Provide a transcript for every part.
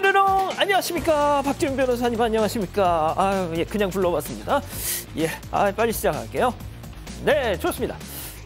뾰로롱 안녕하십니까. 박지훈 변호사님 안녕하십니까. 아유, 예, 그냥 불러봤습니다. 예, 빨리 시작할게요. 네, 좋습니다.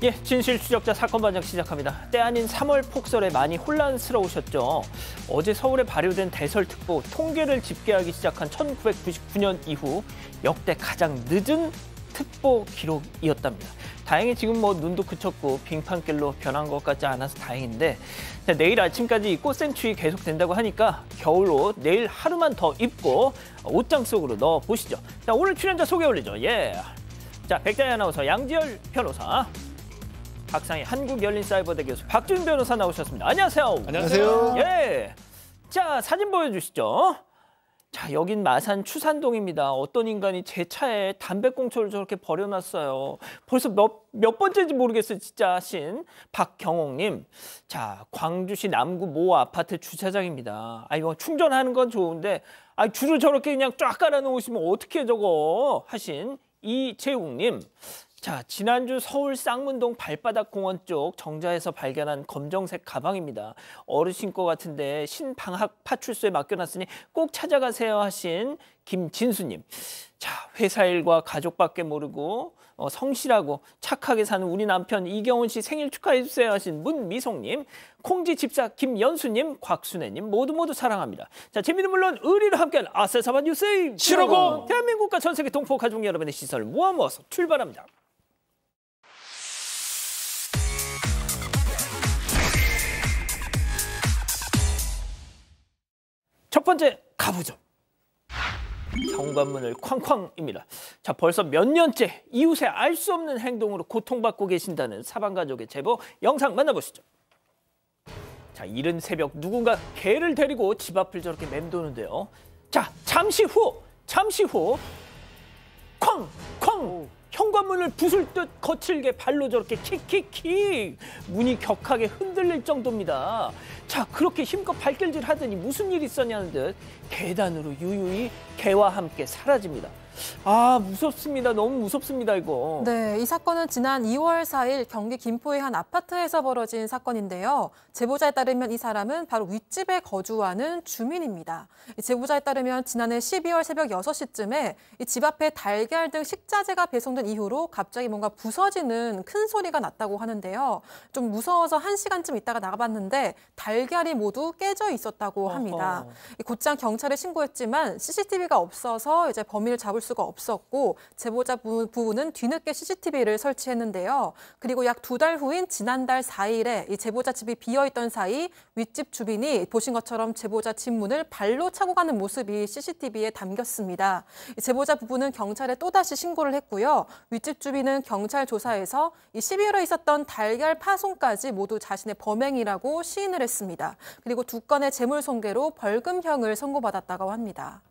예, 진실 추적자 사건 반장 시작합니다. 때 아닌 3월 폭설에 많이 혼란스러우셨죠. 어제 서울에 발효된 대설특보 통계를 집계하기 시작한 1999년 이후 역대 가장 늦은 특보 기록이었답니다. 다행히 지금 눈도 그쳤고 빙판길로 변한 것 같지 않아서 다행인데, 자, 내일 아침까지 이 꽃샘추위 계속된다고 하니까 겨울옷 내일 하루만 더 입고 옷장 속으로 넣어보시죠. 자, 오늘 출연자 소개 올리죠. 예. 자, 백다희 아나운서, 양지열 변호사, 박상희 한국열린사이버대 교수, 박준 변호사 나오셨습니다. 안녕하세요. 안녕하세요. 예. 자, 사진 보여주시죠. 자, 여긴 마산 추산동입니다. 어떤 인간이 제 차에 담배꽁초를 저렇게 버려놨어요. 벌써 몇 번째인지 모르겠어요. 진짜 하신 박경옥님. 자, 광주시 남구 모 아파트 주차장입니다. 이거 충전하는 건 좋은데 줄을 저렇게 그냥 쫙 깔아놓으시면 어떻게 저거 하신 이재웅님. 자, 지난주 서울 쌍문동 발바닥 공원 쪽 정자에서 발견한 검정색 가방입니다. 어르신 거 같은데 신방학 파출소에 맡겨놨으니 꼭 찾아가세요 하신 김진수님. 자, 회사 일과 가족밖에 모르고 성실하고 착하게 사는 우리 남편 이경훈 씨 생일 축하해주세요 하신 문미송님. 콩지 집사 김연수님, 곽순애님 모두 사랑합니다. 자, 재미는 물론 의리를 함께한 아세사바 뉴스 750. 대한민국과 전 세계 동포 가족 여러분의 시선을 모아서 출발합니다. 첫 번째 가보죠. 현관문을 쾅쾅입니다. 자, 벌써 몇 년째 이웃의 알 수 없는 행동으로 고통받고 계신다는 사방가족의 제보 영상 만나보시죠. 자, 이른 새벽 누군가 개를 데리고 집 앞을 저렇게 맴도는데요. 자, 잠시 후 쾅쾅 현관문을 부술 듯 거칠게 발로 저렇게 킥킥킥 문이 격하게 흔들릴 정도입니다. 자, 그렇게 힘껏 발길질 하더니 무슨 일이 있었냐는 듯 계단으로 유유히 개와 함께 사라집니다. 무섭습니다. 너무 무섭습니다, 이거. 네, 이 사건은 지난 2월 4일 경기 김포의 한 아파트에서 벌어진 사건인데요. 제보자에 따르면 이 사람은 바로 윗집에 거주하는 주민입니다. 제보자에 따르면 지난해 12월 새벽 6시쯤에 이 집 앞에 달걀 등 식자재가 배송된 이후로 갑자기 뭔가 부서지는 큰 소리가 났다고 하는데요. 좀 무서워서 1시간쯤 있다가 나가봤는데 달걀이 모두 깨져 있었다고 합니다. 곧장 경찰에 신고했지만 CCTV가 없어서 이제 범인을 잡을 수가 없었고, 제보자 부부는 뒤늦게 CCTV를 설치했는데요. 그리고 약 2달 후인 지난달 4일에 이 제보자 집이 비어있던 사이 윗집 주민이 보신 것처럼 제보자 집 문을 발로 차고 가는 모습이 CCTV에 담겼습니다. 제보자 부부는 경찰에 또다시 신고를 했고요. 윗집 주민은 경찰 조사에서 이 12월에 있었던 달걀 파손까지 모두 자신의 범행이라고 시인을 했습니다. 그리고 2건의 재물손괴로 벌금형을 선고받았다고 합니다.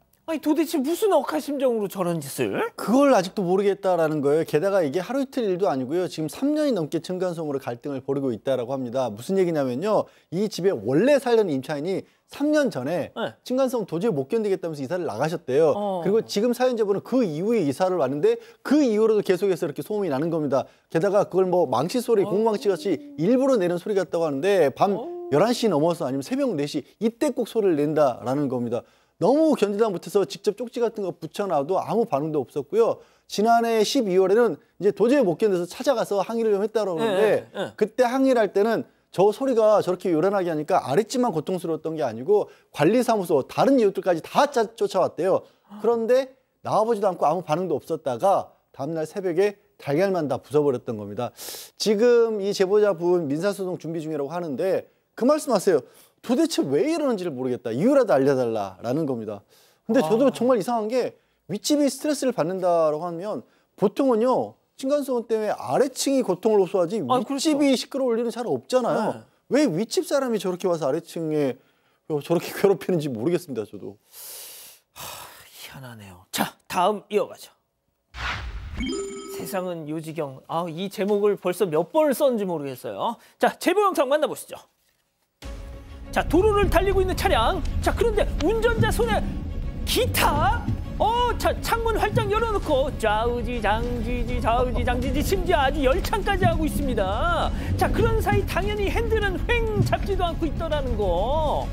도대체 무슨 억하심정으로 저런 짓을? 그걸 아직도 모르겠다라는 거예요. 게다가 이게 하루 이틀 일도 아니고요. 지금 3년이 넘게 층간소음으로 갈등을 벌이고 있다라고 합니다. 무슨 얘기냐면요. 이 집에 원래 살던 임차인이 3년 전에 층간소음 도저히 못 견디겠다면서 이사를 나가셨대요. 그리고 지금 사연자분은 그 이후에 이사를 왔는데 그 이후로도 계속해서 이렇게 소음이 나는 겁니다. 게다가 그걸 망치 소리, 공망치같이 일부러 내는 소리 같다고 하는데 밤 11시 넘어서 아니면 새벽 4시 이때 꼭 소리를 낸다라는 겁니다. 너무 견디다 못해서 직접 쪽지 같은 거 붙여놔도 아무 반응도 없었고요. 지난해 12월에는 이제 도저히 못 견뎌서 찾아가서 항의를 좀 했다고 그러는데 그때 항의를 할 때는 저 소리가 저렇게 요란하게 하니까 아랫집만 고통스러웠던 게 아니고 관리사무소 다른 이웃들까지 다 쫓아왔대요. 그런데 나와보지도 않고 아무 반응도 없었다가 다음날 새벽에 달걀만 다 부숴버렸던 겁니다. 지금 이 제보자분 민사소송 준비 중이라고 하는데 그 말씀하세요. 도대체 왜 이러는지를 모르겠다. 이유라도 알려달라라는 겁니다. 근데 저도 정말 이상한 게 윗집이 스트레스를 받는다라고 하면 보통은요. 층간소음 때문에 아래층이 고통을 호소하지 윗집이 그렇죠. 시끄러울 일은 잘 없잖아요. 왜 윗집 사람이 저렇게 와서 아래층에 저렇게 괴롭히는지 모르겠습니다. 저도. 희한하네요. 자, 다음 이어가죠. 세상은 요지경. 이 제목을 벌써 몇 번을 썼는지 모르겠어요. 자, 제보 영상 만나보시죠. 자, 도로를 달리고 있는 차량. 자, 그런데 운전자 손에 기타? 자, 창문 활짝 열어놓고 좌우지 장지지 좌우지 장지지 심지어 아주 열창까지 하고 있습니다. 자, 그런 사이 당연히 핸들은 횡 잡지도 않고 있더라는 거.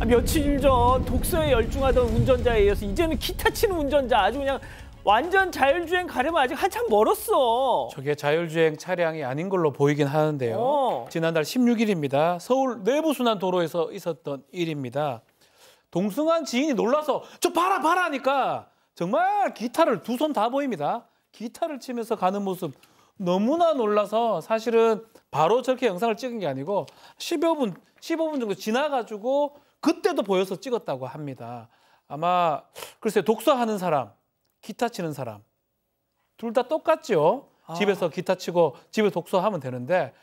며칠 전 독서에 열중하던 운전자에 이어서 이제는 기타 치는 운전자 아주 그냥 완전 자율주행 가려면 아직 한참 멀었어. 저게 자율주행 차량이 아닌 걸로 보이긴 하는데요. 지난달 16일입니다. 서울 내부순환도로에서 있었던 일입니다. 동승한 지인이 놀라서 저 봐라 하니까 정말 기타를 두 손 다 보입니다. 기타를 치면서 가는 모습 너무나 놀라서 사실은 바로 저렇게 영상을 찍은 게 아니고 15분 정도 지나가지고 그때도 보여서 찍었다고 합니다. 아마 글쎄 독서하는 사람, 기타 치는 사람 둘 다 똑같죠. 집에서 기타 치고 집에 독서하면 되는데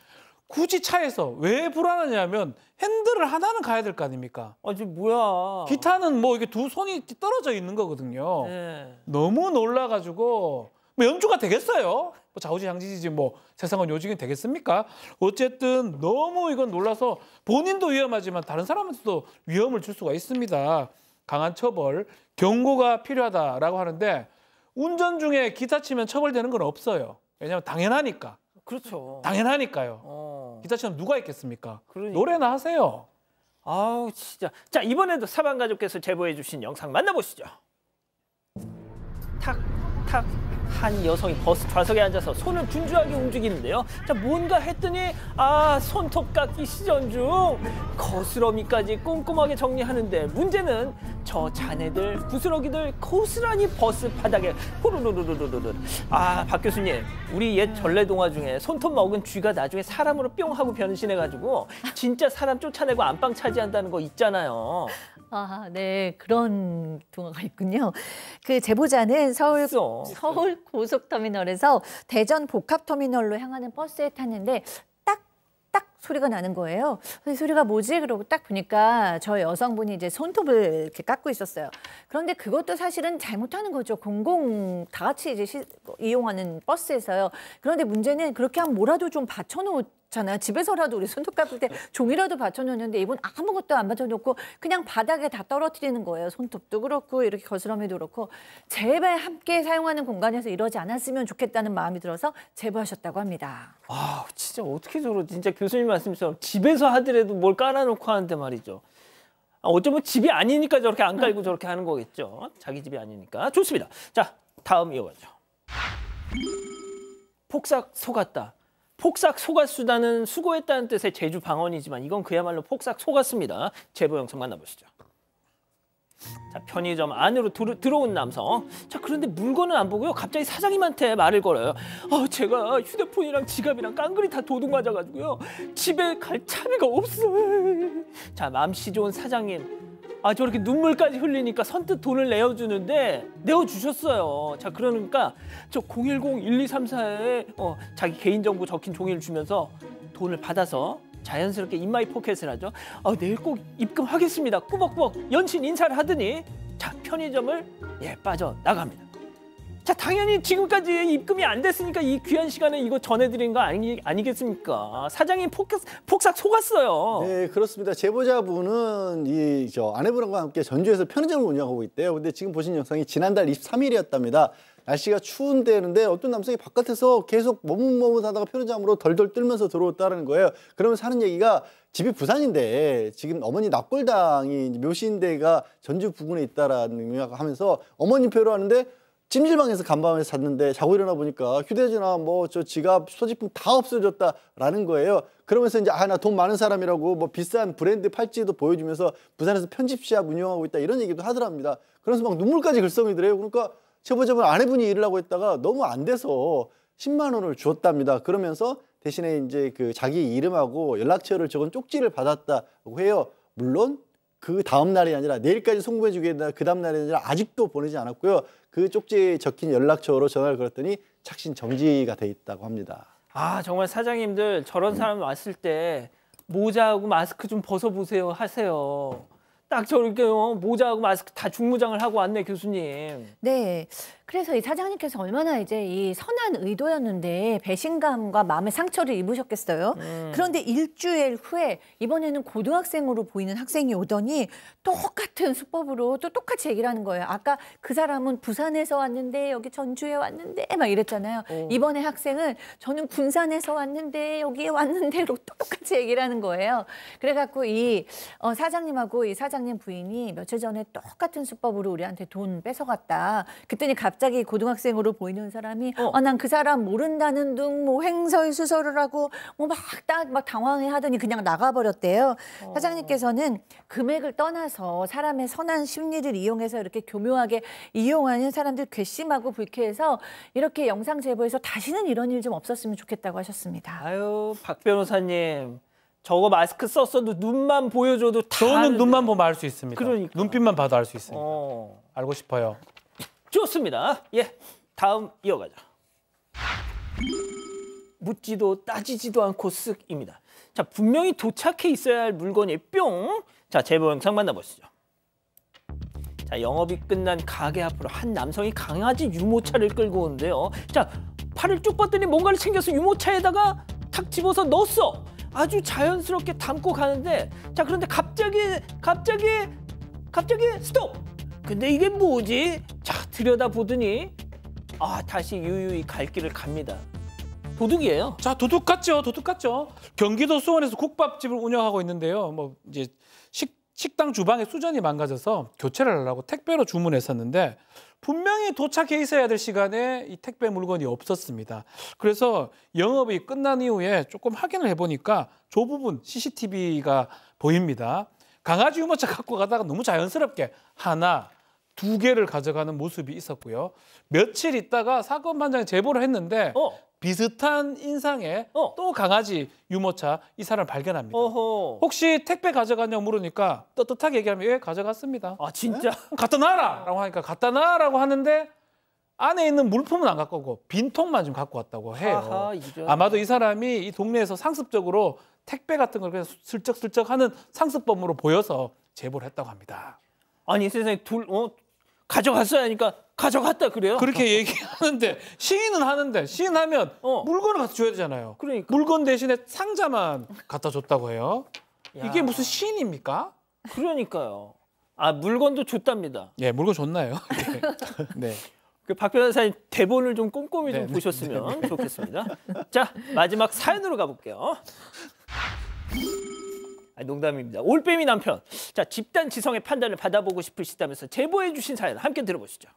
굳이 차에서 왜 불안하냐면 핸들을 하나는 가야 될 거 아닙니까? 지금 뭐야? 기타는 뭐 이게 두 손이 떨어져 있는 거거든요. 네. 너무 놀라가지고 뭐 연주가 되겠어요? 뭐 좌우지장지지 뭐 세상은 요직이 되겠습니까? 어쨌든 너무 이건 놀라서 본인도 위험하지만 다른 사람한테도 위험을 줄 수가 있습니다. 강한 처벌, 경고가 필요하다라고 하는데 운전 중에 기타 치면 처벌되는 건 없어요. 왜냐하면 당연하니까. 그렇죠. 당연하니까요. 기타 치면 누가 있겠습니까? 그러니까. 노래나 하세요. 아우 진짜. 자 이번에도 사방 가족께서 제보해 주신 영상 만나보시죠. 탁탁 한 여성이 버스 좌석에 앉아서 손을 분주하게 움직이는데요. 자 뭔가 했더니 손톱 깎기 시전 중 거스러미까지 꼼꼼하게 정리하는데 문제는 저 자네들 부스러기들 고스란히 버스 바닥에 후루루루루루루. 박 교수님 우리 옛 전래동화 중에 손톱 먹은 쥐가 나중에 사람으로 뿅 하고 변신해가지고 진짜 사람 쫓아내고 안방 차지한다는 거 있잖아요. 네, 그런 동화가 있군요. 그 제보자는 서울 고속터미널에서 대전 복합터미널로 향하는 버스에 탔는데 딱 소리가 나는 거예요. 이 소리가 뭐지? 그러고 딱 보니까 저 여성분이 이제 손톱을 이렇게 깎고 있었어요. 그런데 그것도 사실은 잘못하는 거죠. 공공 다 같이 이제 이용하는 버스에서요. 그런데 문제는 그렇게 하면 뭐라도 좀 받쳐놓잖아요. 집에서라도 우리 손톱 깎을 때 종이라도 받쳐놓는데 이분 아무것도 안 받쳐놓고 그냥 바닥에 다 떨어뜨리는 거예요. 손톱도 그렇고 이렇게 거스러미도 그렇고 제발 함께 사용하는 공간에서 이러지 않았으면 좋겠다는 마음이 들어서 제보하셨다고 합니다. 진짜 어떻게 진짜 교수님 말씀처럼 집에서 하더라도 뭘 깔아놓고 하는데 말이죠. 어쩌면 집이 아니니까 저렇게 안 깔고 저렇게 하는 거겠죠. 자기 집이 아니니까. 좋습니다. 자, 다음 이어가죠. 폭삭 속았다. 폭삭 속았수다는 수고했다는 뜻의 제주 방언이지만 이건 그야말로 폭삭 속았습니다. 제보 영상 만나보시죠. 자, 편의점 안으로 들어온 남성. 자, 그런데 물건은 안 보고요. 갑자기 사장님한테 말을 걸어요. 제가 휴대폰이랑 지갑이랑 깡그리 다 도둑 맞아가지고요. 집에 갈 차비가 없어요. 자, 맘씨 좋은 사장님. 저렇게 눈물까지 흘리니까 선뜻 돈을 내어주는데 내어주셨어요. 자, 그러니까 저 010-1234에 자기 개인정보 적힌 종이를 주면서 돈을 받아서 자연스럽게 인마이 포켓을 하죠. 내일 꼭 입금하겠습니다. 꾸벅꾸벅 연신 인사를 하더니 자 편의점을 빠져나갑니다. 자 당연히 지금까지 입금이 안 됐으니까 이 귀한 시간에 이거 전해드린 거 아니겠습니까? 사장님 폭삭 속았어요. 네 그렇습니다. 제보자분은 아내분과 함께 전주에서 편의점을 운영하고 있대요. 근데 지금 보신 영상이 지난달 23일이었답니다. 날씨가 추운 데였는데 어떤 남성이 바깥에서 계속 머뭇머뭇하다가 편의점으로 덜덜 떨면서 들어왔다는 거예요. 그러면서 하는 얘기가 집이 부산인데 지금 어머니 납골당이 묘시인 데가 전주 부근에 있다라는 의미가 하면서 어머님 뵈러 하는데 찜질방에서 간밤에 잤는데 자고 일어나 보니까 휴대전화 저 지갑 소지품 다 없어졌다라는 거예요. 그러면서 이제 나 돈 많은 사람이라고 비싼 브랜드 팔찌도 보여주면서 부산에서 편집샵 운영하고 있다 이런 얘기도 하더랍니다. 그래서 막 눈물까지 글썽이더래요. 그러니까 제보자분 아내분이 일을 하고 있다가 너무 안 돼서 10만 원을 주었답니다. 그러면서 대신에 이제 그 자기 이름하고 연락처를 적은 쪽지를 받았다고 해요. 물론 그 다음 날이 아니라 내일까지 송부해주겠다 그 다음 날이 아니라 아직도 보내지 않았고요. 그 쪽지에 적힌 연락처로 전화를 걸었더니 착신 정지가 돼 있다고 합니다. 정말 사장님들 저런 사람 왔을 때 모자하고 마스크 좀 벗어보세요 하세요. 딱 저렇게 모자하고 마스크 다 중무장을 하고 왔네 교수님. 네. 그래서 이 사장님께서 얼마나 이제 이 선한 의도였는데 배신감과 마음의 상처를 입으셨겠어요. 그런데 일주일 후에 이번에는 고등학생으로 보이는 학생이 오더니 똑같은 수법으로 또 똑같이 얘기를 하는 거예요. 아까 그 사람은 부산에서 왔는데 여기 전주에 왔는데 막 이랬잖아요. 이번에 학생은 저는 군산에서 왔는데 여기에 왔는데로 똑같이 얘기를 하는 거예요. 그래갖고 이 사장님하고 이 사장님 부인이 며칠 전에 똑같은 수법으로 우리한테 돈 뺏어갔다. 그랬더니 갑자기 고등학생으로 보이는 사람이 난 그 사람 모른다는 둥 뭐 횡설수설을 하고 뭐 막 당황해 하더니 그냥 나가버렸대요. 사장님께서는 금액을 떠나서 사람의 선한 심리를 이용해서 이렇게 교묘하게 이용하는 사람들 괘씸하고 불쾌해서 이렇게 영상 제보해서 다시는 이런 일 좀 없었으면 좋겠다고 하셨습니다. 아유, 박 변호사님. 저거 마스크 썼어도 눈만 보여줘도 다 저는 아는데. 눈만 보면 알 수 있습니다. 그러니까. 눈빛만 봐도 알 수 있습니다. 알고 싶어요. 좋습니다. 예, 다음 이어가죠. 묻지도 따지지도 않고 쓱입니다. 자, 분명히 도착해 있어야 할 물건이 뿅. 자, 제보 영상 만나보시죠. 자, 영업이 끝난 가게 앞으로 한 남성이 강아지 유모차를 끌고 오는데요. 자, 팔을 쭉 뻗더니 뭔가를 챙겨서 유모차에다가 탁 집어서 넣었어. 아주 자연스럽게 담고 가는데, 자, 그런데 갑자기 스톱. 근데 이게 뭐지? 자, 들여다보더니 다시 유유히 갈 길을 갑니다. 도둑이에요. 자, 도둑 같죠? 도둑 같죠? 경기도 수원에서 국밥집을 운영하고 있는데요. 뭐 이제 식당 주방에 수전이 망가져서 교체를 하려고 택배로 주문했었는데 분명히 도착해 있어야 될 시간에 이 택배 물건이 없었습니다. 그래서 영업이 끝난 이후에 조금 확인을 해보니까 저 부분 CCTV가 보입니다. 강아지 유모차 갖고 가다가 너무 자연스럽게 하나, 두 개를 가져가는 모습이 있었고요. 며칠 있다가 사건 반장에 제보를 했는데 비슷한 인상의 또 강아지 유모차 이 사람을 발견합니다. 혹시 택배 가져갔냐고 물으니까 떳떳하게 얘기하면 예, 가져갔습니다. 아, 진짜? 갖다 놔라! 라고 하니까 갖다 놔라고 하는데 안에 있는 물품은 안 갖고 오고 빈통만 좀 갖고 왔다고 해요. 아하, 아마도 이 사람이 이 동네에서 상습적으로 택배 같은 걸 그냥 슬쩍슬쩍 하는 상습범으로 보여서 제보를 했다고 합니다. 아니, 세상에 가져갔어야 하니까 가져갔다 그래요? 그렇게 얘기하는데 시인은 하는데 시인하면 물건을 갖다 줘야 되잖아요. 그러니까. 물건 대신에 상자만 갖다 줬다고 해요. 야. 이게 무슨 시인입니까? 그러니까요. 아, 물건도 줬답니다. 예, 물건 줬나요? 네. 그 박 변호사님 대본을 좀 꼼꼼히 좀 보셨으면 좋겠습니다. 자, 마지막 사연으로 가볼게요. 농담입니다. 올빼미 남편. 자, 집단 지성의 판단을 받아보고 싶으시다면서 제보해 주신 사연 함께 들어보시죠.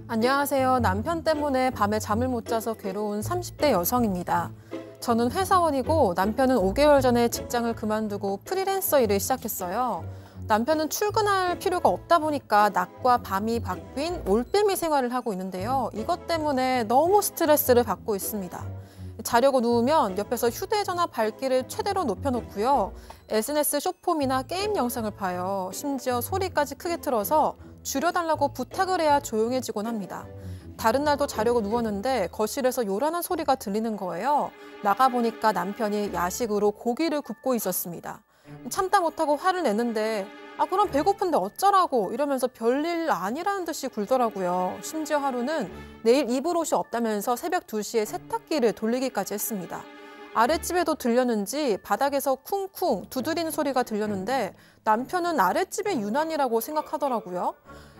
안녕하세요. 남편 때문에 밤에 잠을 못 자서 괴로운 30대 여성입니다. 저는 회사원이고 남편은 5개월 전에 직장을 그만두고 프리랜서 일을 시작했어요. 남편은 출근할 필요가 없다 보니까 낮과 밤이 바뀐 올빼미 생활을 하고 있는데요. 이것 때문에 너무 스트레스를 받고 있습니다. 자려고 누우면 옆에서 휴대전화 밝기를 최대로 높여놓고요. SNS 숏폼이나 게임 영상을 봐요. 심지어 소리까지 크게 틀어서 줄여달라고 부탁을 해야 조용해지곤 합니다. 다른 날도 자려고 누웠는데 거실에서 요란한 소리가 들리는 거예요. 나가보니까 남편이 야식으로 고기를 굽고 있었습니다. 참다 못하고 화를 냈는데 그럼 배고픈데 어쩌라고 이러면서 별일 아니라는 듯이 굴더라고요. 심지어 하루는 내일 입을 옷이 없다면서 새벽 2시에 세탁기를 돌리기까지 했습니다. 아랫집에도 들렸는지 바닥에서 쿵쿵 두드리는 소리가 들렸는데 남편은 아랫집의 유난이라고 생각하더라고요.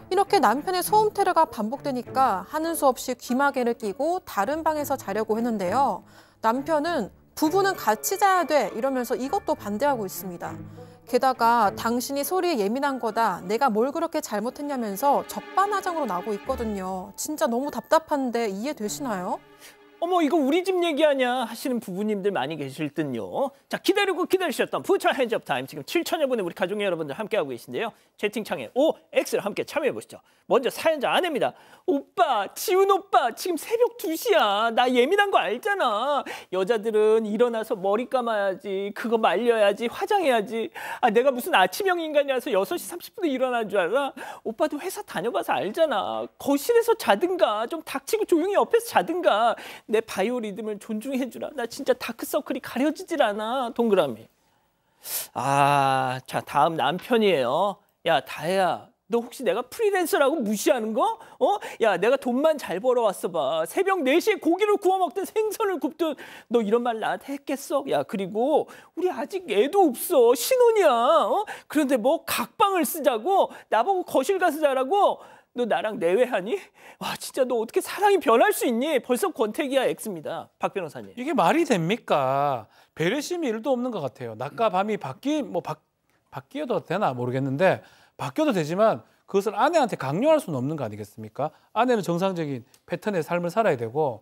이렇게 남편의 소음 테러가 반복되니까 하는 수 없이 귀마개를 끼고 다른 방에서 자려고 했는데요. 남편은 부부는 같이 자야 돼 이러면서 이것도 반대하고 있습니다. 게다가 당신이 소리에 예민한 거다. 내가 뭘 그렇게 잘못했냐면서 적반하장으로 나오고 있거든요. 진짜 너무 답답한데 이해되시나요? 어머, 이거 우리 집 얘기 아니야 하시는 부부님들 많이 계실 듯요. 자, 기다리고 기다리셨던 부처 핸즈업 타임. 지금 7천여 분의 우리 가족 여러분들 함께하고 계신데요. 채팅창에 OX를 함께 참여해보시죠. 먼저 사연자 아내입니다. 오빠, 지훈 오빠, 지금 새벽 2시야. 나 예민한 거 알잖아. 여자들은 일어나서 머리 감아야지, 그거 말려야지, 화장해야지. 내가 무슨 아침형 인간이라서 6시 30분에 일어난 줄 알아? 오빠도 회사 다녀봐서 알잖아. 거실에서 자든가, 좀 닥치고 조용히 옆에서 자든가. 내 바이오 리듬을 존중해주라. 나 진짜 다크서클이 가려지질 않아. 동그라미. 자, 다음 남편이에요. 야, 다혜야, 너 혹시 내가 프리랜서라고 무시하는 거? 야, 내가 돈만 잘 벌어왔어 봐. 새벽 4시에 고기를 구워 먹든 생선을 굽든 너 이런 말 나한테 했겠어? 야, 그리고 우리 아직 애도 없어. 신혼이야. 그런데 뭐 각방을 쓰자고? 나보고 거실 가서 자라고? 너 나랑 내외하니? 와, 진짜 너 어떻게 사랑이 변할 수 있니? 벌써 권태기야 X입니다. 박 변호사님. 이게 말이 됩니까? 배려심이 1도 없는 것 같아요. 낮과 밤이 바뀌어도 되나 모르겠는데 바뀌어도 되지만 그것을 아내한테 강요할 수는 없는 거 아니겠습니까? 아내는 정상적인 패턴의 삶을 살아야 되고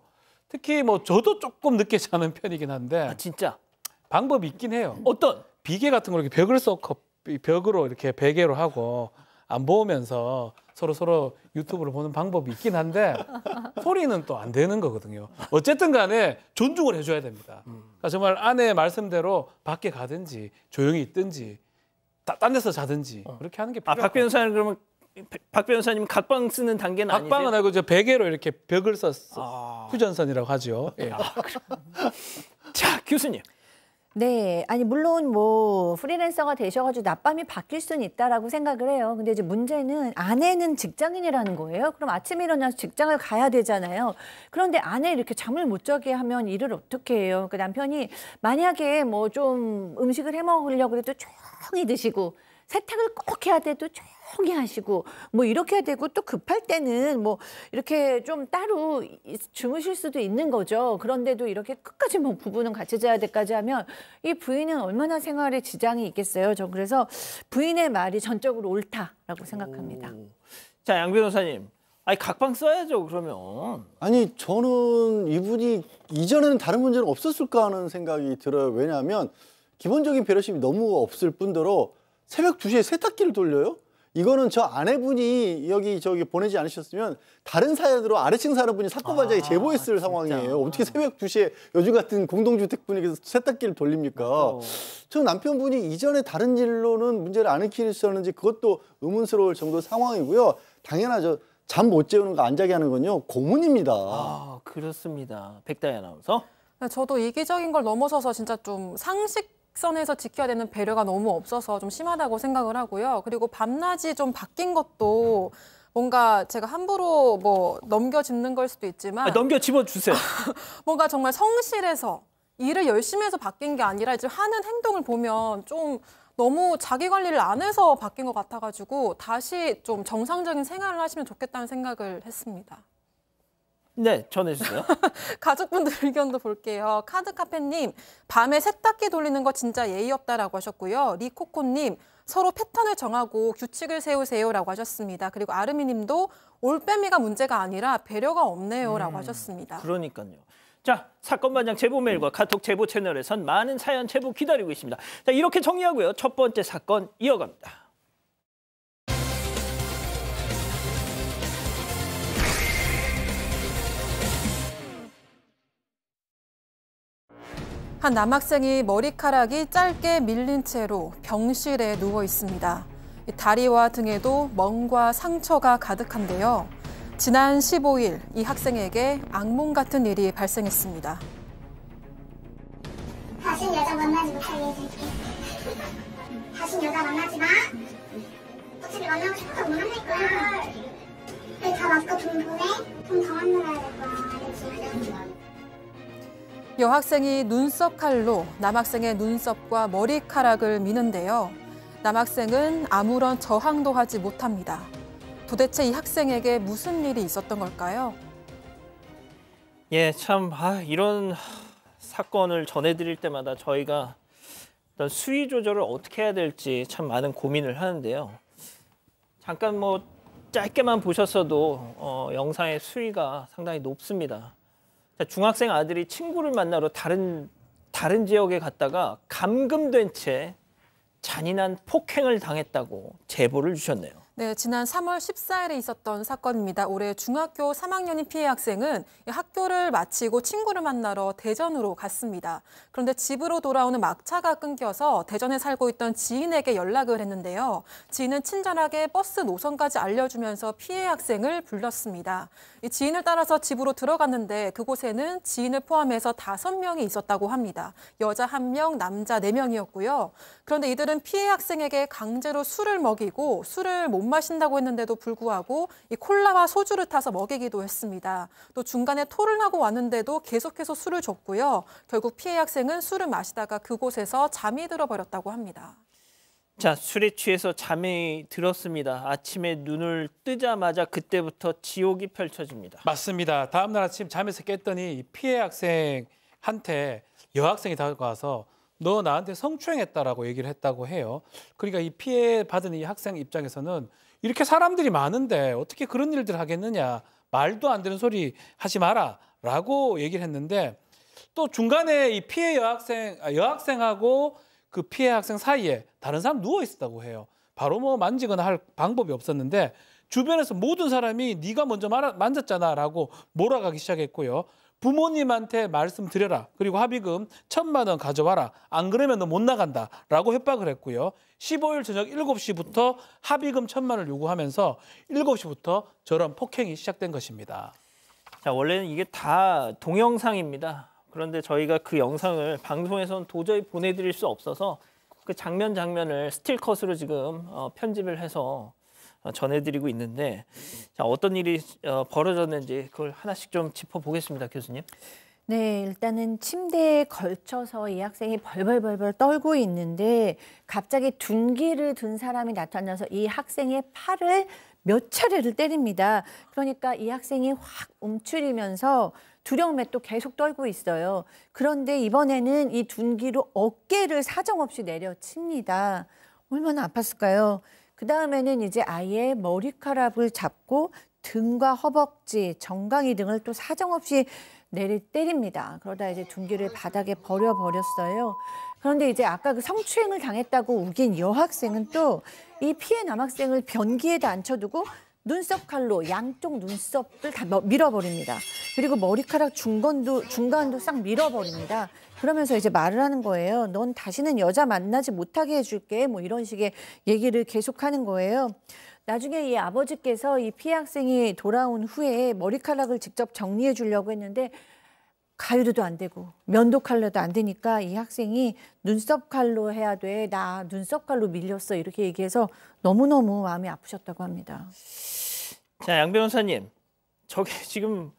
특히 뭐 저도 조금 늦게 자는 편이긴 한데 아, 진짜? 방법이 있긴 해요. 어떤? 비계 같은 걸 이렇게 벽으로 이렇게 베개로 하고 안 보면서 서로 유튜브를 보는 방법이 있긴 한데 소리는 또 안 되는 거거든요. 어쨌든 간에 존중을 해줘야 됩니다. 그러니까 정말 아내의 말씀대로 밖에 가든지 조용히 있든지 딴 데서 자든지 그렇게 하는 게 필요해요. 박 변호사님 그러면 박 변호사님 각방 쓰는 단계는 아니세요? 각방은 아니고 저 베개로 이렇게 벽을 썼어. 휴전선이라고 하죠. 예. 자, 교수님. 네, 아니 물론 뭐 프리랜서가 되셔가지고 낮밤이 바뀔 수는 있다라고 생각을 해요. 근데 이제 문제는 아내는 직장인이라는 거예요. 그럼 아침에 일어나서 직장을 가야 되잖아요. 그런데 아내 이렇게 잠을 못 자게 하면 일을 어떻게 해요? 그 남편이 만약에 뭐 좀 음식을 해 먹으려고 해도 조용히 드시고 세탁을 꼭 해야 돼도 조용히 하시고 뭐 이렇게 해야 되고 또 급할 때는 뭐 이렇게 좀 따로 주무실 수도 있는 거죠. 그런데도 이렇게 끝까지 뭐 부부는 같이 자야 될까지 하면 이 부인은 얼마나 생활에 지장이 있겠어요. 저 그래서 부인의 말이 전적으로 옳다라고 생각합니다. 자, 양 변호사님. 아니 각방 써야죠 그러면. 아니 저는 이분이 이전에는 다른 문제는 없었을까 하는 생각이 들어요. 왜냐하면 기본적인 배려심이 너무 없을 뿐더러 새벽 2시에 세탁기를 돌려요? 이거는 저 아내분이 저기 보내지 않으셨으면 다른 사연으로 아래층 사는 분이 사건 발작에 제보했을 상황이에요. 어떻게 새벽 2시에 요즘 같은 공동주택 분위기에서 세탁기를 돌립니까? 저 남편분이 이전에 다른 일로는 문제를 안 일으키셨는지 그것도 의문스러울 정도 상황이고요. 당연하죠. 잠 못 재우는 거 안 자게 하는 건요. 고문입니다. 아, 그렇습니다. 백다희 아나운서. 저도 이기적인 걸 넘어서서 진짜 좀 상식선에서 지켜야 되는 배려가 너무 없어서 좀 심하다고 생각을 하고요. 그리고 밤낮이 좀 바뀐 것도 뭔가 제가 함부로 뭐 넘겨짚는 걸 수도 있지만 넘겨 집어주세요. 뭔가 정말 성실해서 일을 열심히 해서 바뀐 게 아니라 이제 하는 행동을 보면 좀 너무 자기 관리를 안 해서 바뀐 것 같아가지고 다시 좀 정상적인 생활을 하시면 좋겠다는 생각을 했습니다. 네, 전해주세요. 가족분들 의견도 볼게요. 카드카페님, 밤에 세탁기 돌리는 거 진짜 예의 없다라고 하셨고요. 리코코님, 서로 패턴을 정하고 규칙을 세우세요라고 하셨습니다. 그리고 아르미님도 올빼미가 문제가 아니라 배려가 없네요라고 하셨습니다. 그러니까요. 자, 사건 반장 제보 메일과 카톡 제보 채널에선 많은 사연 제보 기다리고 있습니다. 자, 이렇게 정리하고요. 첫 번째 사건 이어갑니다. 한 남학생이 머리카락이 짧게 밀린 채로 병실에 누워 있습니다. 다리와 등에도 멍과 상처가 가득한데요. 지난 15일 이 학생에게 악몽 같은 일이 발생했습니다. 다신 여자 만나지 못하게 해줄게. 다신 여자 만나지 마. 어차피 만나고 싶어서 못 만날 거야. 왜 다 맞고 돈 보내? 돈 더 만나야 될 거야. 알지? 여학생이 눈썹 칼로 남학생의 눈썹과 머리카락을 미는데요. 남학생은 아무런 저항도 하지 못합니다. 도대체 이 학생에게 무슨 일이 있었던 걸까요? 예, 참 이런 사건을 전해드릴 때마다 저희가 어떤 수위 조절을 어떻게 해야 될지 참 많은 고민을 하는데요. 잠깐 뭐 짧게만 보셨어도 영상의 수위가 상당히 높습니다. 중학생 아들이 친구를 만나러 다른 지역에 갔다가 감금된 채 잔인한 폭행을 당했다고 제보를 주셨네요. 네, 지난 3월 14일에 있었던 사건입니다. 올해 중학교 3학년인 피해 학생은 학교를 마치고 친구를 만나러 대전으로 갔습니다. 그런데 집으로 돌아오는 막차가 끊겨서 대전에 살고 있던 지인에게 연락을 했는데요. 지인은 친절하게 버스 노선까지 알려주면서 피해 학생을 불렀습니다. 이 지인을 따라서 집으로 들어갔는데 그곳에는 지인을 포함해서 5명이 있었다고 합니다. 여자 1명, 남자 4명이었고요. 그런데 이들은 피해 학생에게 강제로 술을 먹이고 술을 못 못 마신다고 했는데도 불구하고 이 콜라와 소주를 타서 먹이기도 했습니다. 또 중간에 토를 하고 왔는데도 계속해서 술을 줬고요. 결국 피해 학생은 술을 마시다가 그곳에서 잠이 들어버렸다고 합니다. 자, 술에 취해서 잠이 들었습니다. 아침에 눈을 뜨자마자 그때부터 지옥이 펼쳐집니다. 맞습니다. 다음 날 아침 잠에서 깼더니 피해 학생한테 여학생이 다가와서 너 나한테 성추행했다라고 얘기를 했다고 해요. 그러니까 이 피해 받은 이 학생 입장에서는 이렇게 사람들이 많은데 어떻게 그런 일들 하겠느냐. 말도 안 되는 소리 하지 마라 라고 얘기를 했는데 또 중간에 이 피해 여학생하고 그 피해 학생 사이에 다른 사람 누워 있었다고 해요. 바로 뭐 만지거나 할 방법이 없었는데 주변에서 모든 사람이 네가 먼저 만졌잖아라고 몰아가기 시작했고요. 부모님한테 말씀드려라. 그리고 합의금 1,000만 원 가져와라. 안 그러면 너 못 나간다라고 협박을 했고요. 15일 저녁 7시부터 합의금 1,000만 원을 요구하면서 7시부터 저런 폭행이 시작된 것입니다. 자, 원래는 이게 다 동영상입니다. 그런데 저희가 그 영상을 방송에서는 도저히 보내드릴 수 없어서 그 장면을 스틸컷으로 지금 편집을 해서 전해드리고 있는데 자, 어떤 일이 벌어졌는지 그걸 하나씩 좀 짚어보겠습니다, 교수님. 네, 일단은 침대에 걸쳐서 이 학생이 벌벌벌벌 떨고 있는데 갑자기 둔기를 든 사람이 나타나서 이 학생의 팔을 몇 차례를 때립니다. 그러니까 이 학생이 확 움츠리면서 두려움에 또 계속 떨고 있어요. 그런데 이번에는 이 둔기로 어깨를 사정없이 내려칩니다. 얼마나 아팠을까요? 그 다음에는 이제 아예 머리카락을 잡고 등과 허벅지, 정강이 등을 또 사정없이 때립니다. 그러다 이제 둔기를 바닥에 버려버렸어요. 그런데 이제 아까 그 성추행을 당했다고 우긴 여학생은 또 이 피해 남학생을 변기에다 앉혀두고 눈썹 칼로 양쪽 눈썹을 다 밀어버립니다. 그리고 머리카락 중간도 싹 밀어버립니다. 그러면서 이제 말을 하는 거예요. 넌 다시는 여자 만나지 못하게 해줄게. 뭐 이런 식의 얘기를 계속하는 거예요. 나중에 이 아버지께서 이 피해 학생이 돌아온 후에 머리카락을 직접 정리해 주려고 했는데 가위로도 안 되고 면도 칼로도 안 되니까 이 학생이 눈썹 칼로 해야 돼. 나 눈썹 칼로 밀렸어. 이렇게 얘기해서 너무너무 마음이 아프셨다고 합니다. 자, 양 변호사님. 저게 지금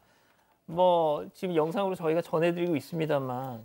지금 영상으로 저희가 전해드리고 있습니다만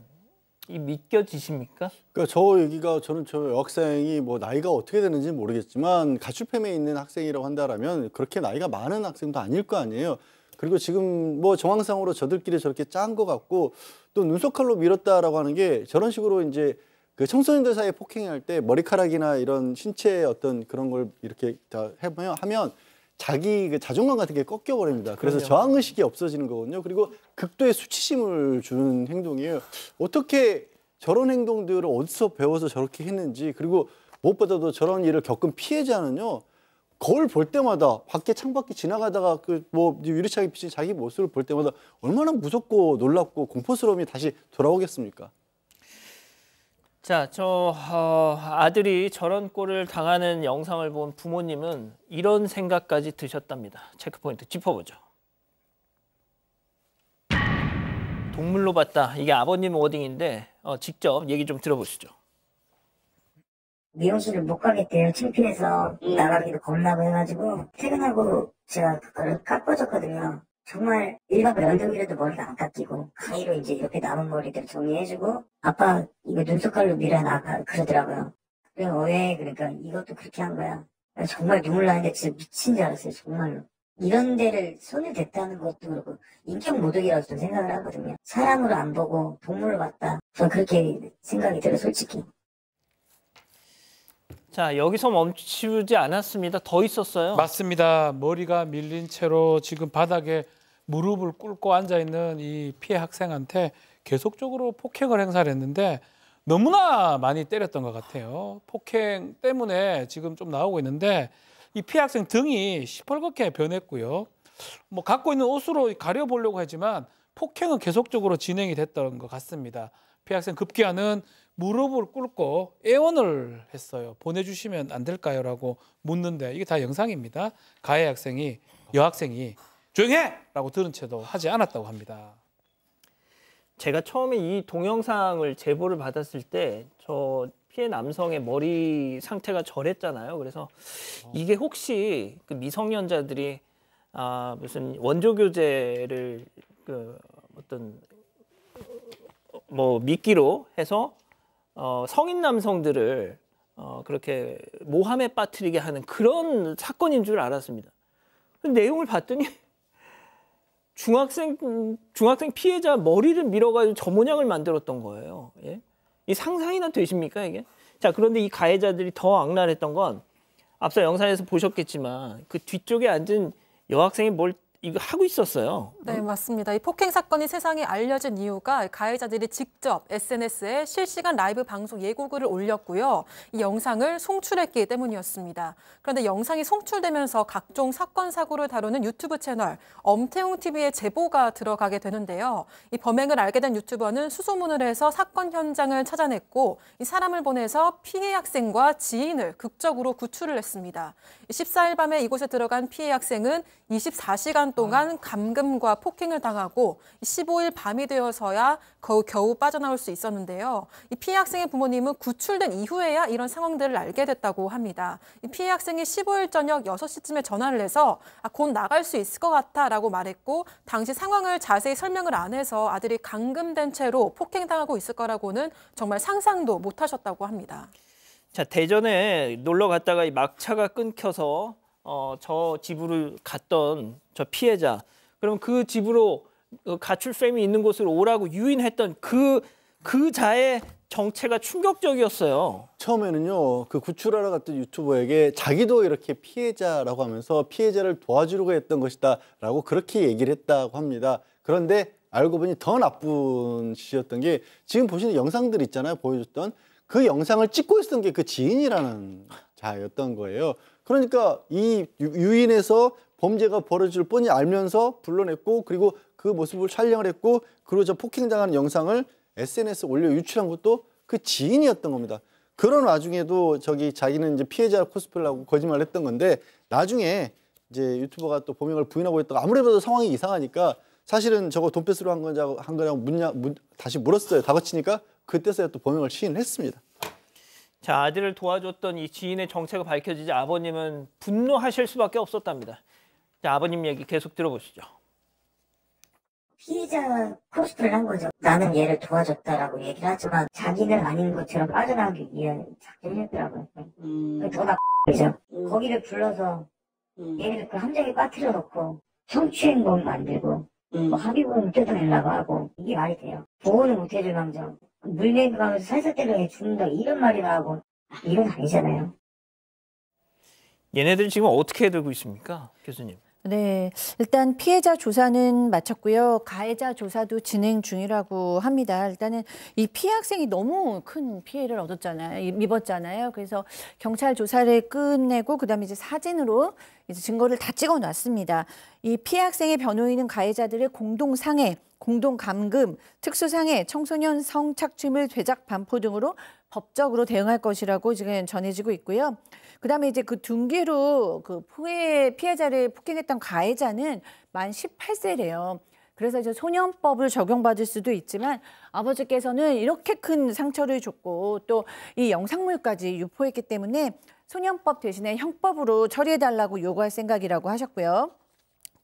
이 믿겨지십니까? 그러니까 저 얘기가 저는 저 여학생이 뭐 나이가 어떻게 되는지 모르겠지만 가출팸에 있는 학생이라고 한다라면 그렇게 나이가 많은 학생도 아닐 거 아니에요. 그리고 지금 뭐 정황상으로 저들끼리 저렇게 짠 것 같고 또 눈썹칼로 밀었다라고 하는 게 저런 식으로 이제 그 청소년들 사이에 폭행할 때 머리카락이나 이런 신체의 어떤 그런 걸 이렇게 다 하면 자기 그 자존감 같은 게 꺾여버립니다. 그래서 저항의식이 없어지는 거거든요. 그리고 극도의 수치심을 주는 행동이에요. 어떻게 저런 행동들을 어디서 배워서 저렇게 했는지 그리고 무엇보다도 저런 일을 겪은 피해자는요. 거울 볼 때마다 밖에 창밖에 지나가다가 그 뭐 유리창에 비친 자기 모습을 볼 때마다 얼마나 무섭고 놀랍고 공포스러움이 다시 돌아오겠습니까? 자, 아들이 저런 꼴을 당하는 영상을 본 부모님은 이런 생각까지 드셨답니다. 체크포인트 짚어보죠. 동물로 봤다. 이게 아버님 워딩인데 직접 얘기 좀 들어보시죠. 미용실을 못 가겠대요. 창피해서 나가기도 겁나고 해가지고 퇴근하고 제가 그걸 깎아줬거든요. 정말 일반 면도기로도 머리가 안 깎이고 가위로 이제 옆에 남은 머리들 정리해주고 아빠 이거 눈썹칼로 밀어놔 그러더라고요. 그래서 왜 그러니까 이것도 그렇게 한 거야. 정말 눈물 나는데 진짜 미친 줄 알았어요. 정말로. 이런 데를 손을 댔다는 것도 그렇고 인격 모독이라고 좀 생각을 하거든요. 사람으로 안 보고 동물로 봤다. 저는 그렇게 생각이 들어요. 솔직히. 자, 여기서 멈추지 않았습니다. 더 있었어요. 맞습니다. 머리가 밀린 채로 지금 바닥에 무릎을 꿇고 앉아있는 이 피해 학생한테 계속적으로 폭행을 행사를 했는데 너무나 많이 때렸던 것 같아요. 폭행 때문에 지금 좀 나오고 있는데 이 피해 학생 등이 시뻘겋게 변했고요. 뭐 갖고 있는 옷으로 가려보려고 하지만 폭행은 계속적으로 진행이 됐던 것 같습니다. 피해 학생 급기야는 무릎을 꿇고 애원을 했어요. 보내주시면 안 될까요? 라고 묻는데 이게 다 영상입니다. 가해 학생이 여학생이 조용해! 라고 들은 채도 하지 않았다고 합니다. 제가 처음에 이 동영상을 제보를 받았을 때 저 피해 남성의 머리 상태가 저랬잖아요. 그래서 이게 혹시 그 미성년자들이 무슨 원조 교제를 그 어떤 뭐 미끼로 해서 성인 남성들을 그렇게 모함에 빠뜨리게 하는 그런 사건인 줄 알았습니다. 근데 내용을 봤더니 중학생 피해자 머리를 밀어가지고 저 모양을 만들었던 거예요. 예? 이 상상이나 되십니까 이게? 자, 그런데 이 가해자들이 더 악랄했던 건 앞서 영상에서 보셨겠지만 그 뒤쪽에 앉은 여학생이 뭘 이거 하고 있었어요. 네, 맞습니다. 이 폭행 사건이 세상에 알려진 이유가 가해자들이 직접 SNS에 실시간 라이브 방송 예고글을 올렸고요. 이 영상을 송출했기 때문이었습니다. 그런데 영상이 송출되면서 각종 사건 사고를 다루는 유튜브 채널 엄태웅 TV에 제보가 들어가게 되는데요. 이 범행을 알게 된 유튜버는 수소문을 해서 사건 현장을 찾아냈고 이 사람을 보내서 피해 학생과 지인을 극적으로 구출을 했습니다. 14일 밤에 이곳에 들어간 피해 학생은 24시간 동안 감금과 폭행을 당하고 15일 밤이 되어서야 겨우 빠져나올 수 있었는데요. 이 피해 학생의 부모님은 구출된 이후에야 이런 상황들을 알게 됐다고 합니다. 이 피해 학생이 15일 저녁 6시쯤에 전화를 해서 곧 나갈 수 있을 것 같아라고 말했고 당시 상황을 자세히 설명을 안 해서 아들이 감금된 채로 폭행당하고 있을 거라고는 정말 상상도 못하셨다고 합니다. 자, 대전에 놀러 갔다가 이 막차가 끊겨서 저 집으로 갔던 저 피해자, 그럼 그 집으로 가출팸이 있는 곳으로 오라고 유인했던 그 자의 정체가 충격적이었어요. 처음에는요, 그 구출하러 갔던 유튜버에게 자기도 이렇게 피해자라고 하면서 피해자를 도와주려고 했던 것이다라고 그렇게 얘기를 했다고 합니다. 그런데 알고 보니 더 나쁜 짓이었던 게 지금 보시는 영상들 있잖아요, 보여줬던 그 영상을 찍고 있었던 게 그 지인이라는 자였던 거예요. 그러니까 이 유인해서 범죄가 벌어질 뻔히 알면서 불러냈고 그리고 그 모습을 촬영을 했고 그리고 저 폭행당하는 영상을 SNS에 올려 유출한 것도 그 지인이었던 겁니다. 그런 와중에도 자기는 이제 피해자 코스프레를 하고 거짓말을 했던 건데 나중에 이제 유튜버가 또 범행을 부인하고 있다가 아무래도 상황이 이상하니까 사실은 저거 돈 뺏으러 한 거냐고 다시 물었어요. 다그치니까 그때서야 또 범행을 시인을 했습니다. 자, 아들을 도와줬던 이 지인의 정체가 밝혀지자 아버님은 분노하실 수밖에 없었답니다. 자, 아버님 얘기 계속 들어보시죠. 피해자 코스프레를 한 거죠. 나는 얘를 도와줬다라고 얘기를 하지만 자기는 아닌 것처럼 빠져나가기 위한 작전을 했더라고요. 더 나쁘죠. 거기를 불러서 얘를 그 함정에 빠뜨려 놓고 성추행범 만들고 합의범 뜯어내려고 하고 이게 말이 돼요. 보호는 못해줄 망정. 물매고 가면서 살살 때려 죽는다 이런 말이나 하고 이건 아니잖아요. 얘네들 지금 어떻게 해들고 있습니까, 교수님? 네, 일단 피해자 조사는 마쳤고요. 가해자 조사도 진행 중이라고 합니다. 일단은 이 피해 학생이 너무 큰 피해를 입었잖아요. 그래서 경찰 조사를 끝내고 그다음에 이제 사진으로 이제 증거를 다 찍어놨습니다. 이 피해 학생의 변호인은 가해자들의 공동상해, 공동감금, 특수상해, 청소년 성착취물 죄작 반포 등으로 법적으로 대응할 것이라고 지금 전해지고 있고요. 그다음에 이제 그 둔기로 그 피해자를 폭행했던 가해자는 만 18세래요. 그래서 이제 소년법을 적용받을 수도 있지만 아버지께서는 이렇게 큰 상처를 줬고 또 이 영상물까지 유포했기 때문에 소년법 대신에 형법으로 처리해달라고 요구할 생각이라고 하셨고요.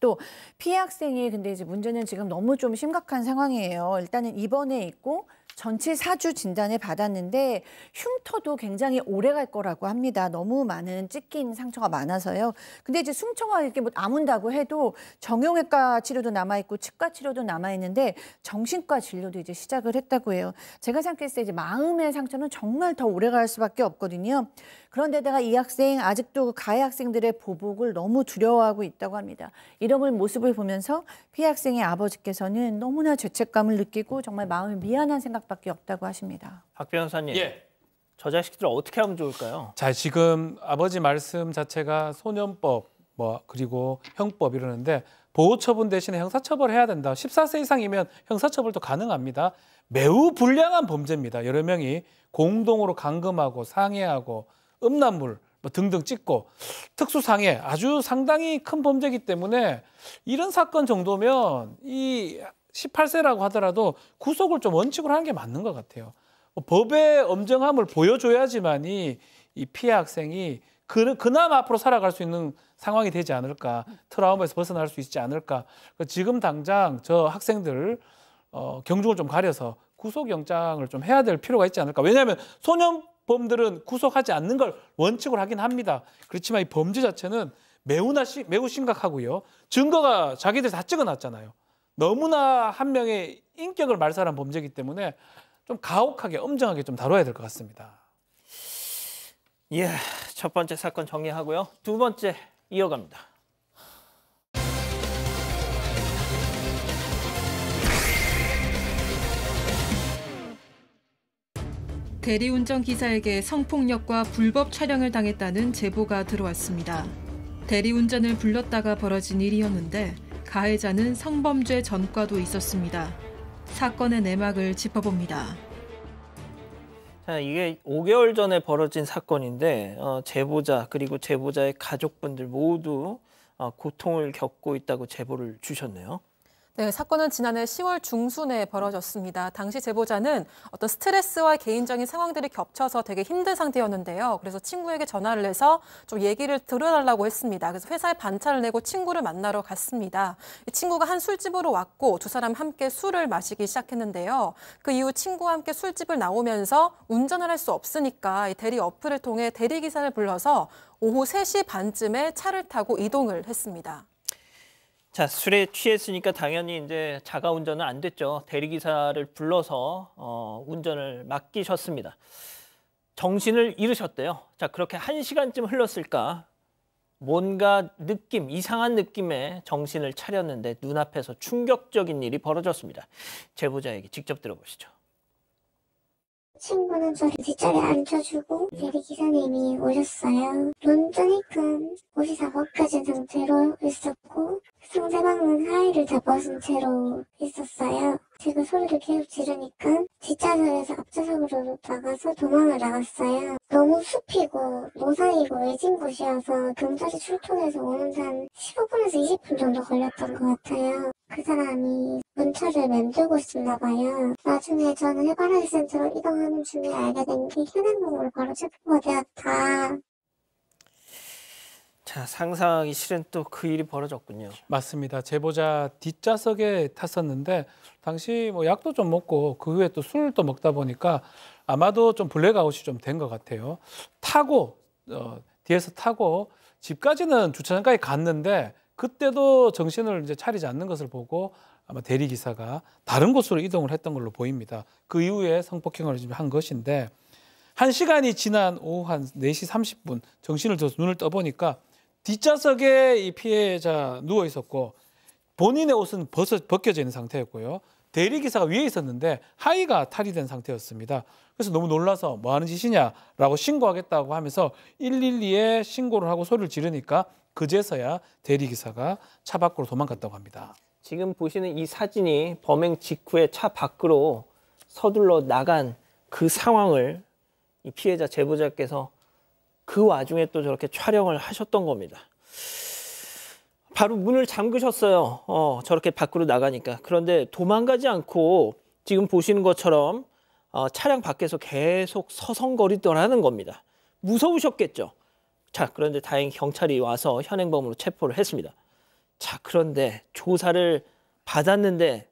또 피해 학생이 근데 이제 문제는 지금 너무 좀 심각한 상황이에요. 일단은 입원해 있고 전치 4주 진단을 받았는데 흉터도 굉장히 오래 갈 거라고 합니다. 너무 많은 찢긴 상처가 많아서요. 근데 이제 흉터가 이렇게 뭐 아문다고 해도 정형외과 치료도 남아있고 치과 치료도 남아있는데 정신과 진료도 이제 시작을 했다고 해요. 제가 생각했을 때 이제 마음의 상처는 정말 더 오래 갈 수밖에 없거든요. 그런데다가 이 학생 아직도 가해 학생들의 보복을 너무 두려워하고 있다고 합니다. 이런 모습을 보면서 피해 학생의 아버지께서는 너무나 죄책감을 느끼고 정말 마음이 미안한 생각밖에 없다고 하십니다. 박 변호사님, 예. 저 자식들 어떻게 하면 좋을까요? 자, 지금 아버지 말씀 자체가 소년법 그리고 형법 이러는데 보호처분 대신에 형사처벌해야 된다. 14세 이상이면 형사처벌도 가능합니다. 매우 불량한 범죄입니다. 여러 명이 공동으로 감금하고 상해하고 음란물 등등 찍고 특수상해 아주 상당히 큰 범죄이기 때문에 이런 사건 정도면 이 18세라고 하더라도 구속을 좀 원칙으로 하는 게 맞는 것 같아요. 법의 엄정함을 보여줘야지만이 이 피해 학생이 그나마 앞으로 살아갈 수 있는 상황이 되지 않을까, 트라우마에서 벗어날 수 있지 않을까. 지금 당장 저 학생들 경중을 좀 가려서 구속영장을 좀 해야 될 필요가 있지 않을까. 왜냐하면 소년범들은 구속하지 않는 걸 원칙으로 하긴 합니다. 그렇지만 이 범죄 자체는 매우 심각하고요. 증거가 자기들이 다 찍어놨잖아요. 너무나 한 명의 인격을 말살한 범죄이기 때문에 좀 가혹하게, 엄정하게 좀 다뤄야 될 것 같습니다. 예, 첫 번째 사건 정리하고요. 두 번째 이어갑니다. 대리운전 기사에게 성폭력과 불법 촬영을 당했다는 제보가 들어왔습니다. 대리운전을 불렀다가 벌어진 일이었는데 가해자는 성범죄 전과도 있었습니다. 사건의 내막을 짚어봅니다. 자, 이게 5개월 전에 벌어진 사건인데 제보자 그리고 제보자의 가족분들 모두 고통을 겪고 있다고 제보를 주셨네요. 네, 사건은 지난해 10월 중순에 벌어졌습니다. 당시 제보자는 어떤 스트레스와 개인적인 상황들이 겹쳐서 되게 힘든 상태였는데요. 그래서 친구에게 전화를 해서 좀 얘기를 들어달라고 했습니다. 그래서 회사에 반차를 내고 친구를 만나러 갔습니다. 이 친구가 한 술집으로 왔고 두 사람 함께 술을 마시기 시작했는데요. 그 이후 친구와 함께 술집을 나오면서 운전을 할 수 없으니까 이 대리 어플을 통해 대리기사를 불러서 오후 3시 반쯤에 차를 타고 이동을 했습니다. 자, 술에 취했으니까 당연히 이제 자가 운전은 안 됐죠. 대리기사를 불러서 운전을 맡기셨습니다. 정신을 잃으셨대요. 자, 그렇게 1시간쯤 흘렀을까? 뭔가 이상한 느낌에 정신을 차렸는데 눈앞에서 충격적인 일이 벌어졌습니다. 제보자에게 직접 들어보시죠. 친구는 저를 뒷자리에 앉혀주고 대리기사님이 오셨어요. 운전이니까 옷이 다 벗겨진 상태로 있었고 상대방은 하의를 다 벗은 채로 있었어요. 제가 소리를 계속 지르니까 뒷좌석에서 앞좌석으로 나가서 도망을 나갔어요. 너무 숲이고 노상이고 외진 곳이어서 경찰이 출동해서 오는데 한 15분에서 20분 정도 걸렸던 것 같아요. 그 사람이 문차를 맴돌고 있었나 봐요. 나중에 저는 해바라기 센터로 이동하는 중에 알게 된 게 현행범으로 바로 체포가 되었다. 자, 상상하기 싫은 또 그 일이 벌어졌군요. 맞습니다. 제보자 뒷좌석에 탔었는데 당시 뭐 약도 좀 먹고 그 후에 또 술도 먹다 보니까 아마도 좀 블랙아웃이 좀 된 것 같아요. 뒤에서 타고 집까지는 주차장까지 갔는데 그때도 정신을 이제 차리지 않는 것을 보고 아마 대리기사가 다른 곳으로 이동을 했던 걸로 보입니다. 그 이후에 성폭행을 한 것인데 1시간이 지난 오후 한 4시 30분 정신을 들어서 눈을 떠보니까 뒷좌석에 이 피해자 누워 있었고 본인의 옷은 벗겨져 있는 상태였고요. 대리기사가 위에 있었는데 하의가 탈의된 상태였습니다. 그래서 너무 놀라서 뭐 하는 짓이냐라고 신고하겠다고 하면서 112에 신고를 하고 소리를 지르니까 그제서야 대리기사가 차 밖으로 도망갔다고 합니다. 지금 보시는 이 사진이 범행 직후에 차 밖으로 서둘러 나간 그 상황을 이 피해자 제보자께서 그 와중에 또 저렇게 촬영을 하셨던 겁니다. 바로 문을 잠그셨어요. 저렇게 밖으로 나가니까. 그런데 도망가지 않고 지금 보시는 것처럼 차량 밖에서 계속 서성거리더라는 겁니다. 무서우셨겠죠. 자, 그런데 다행히 경찰이 와서 현행범으로 체포를 했습니다. 자, 그런데 조사를 받았는데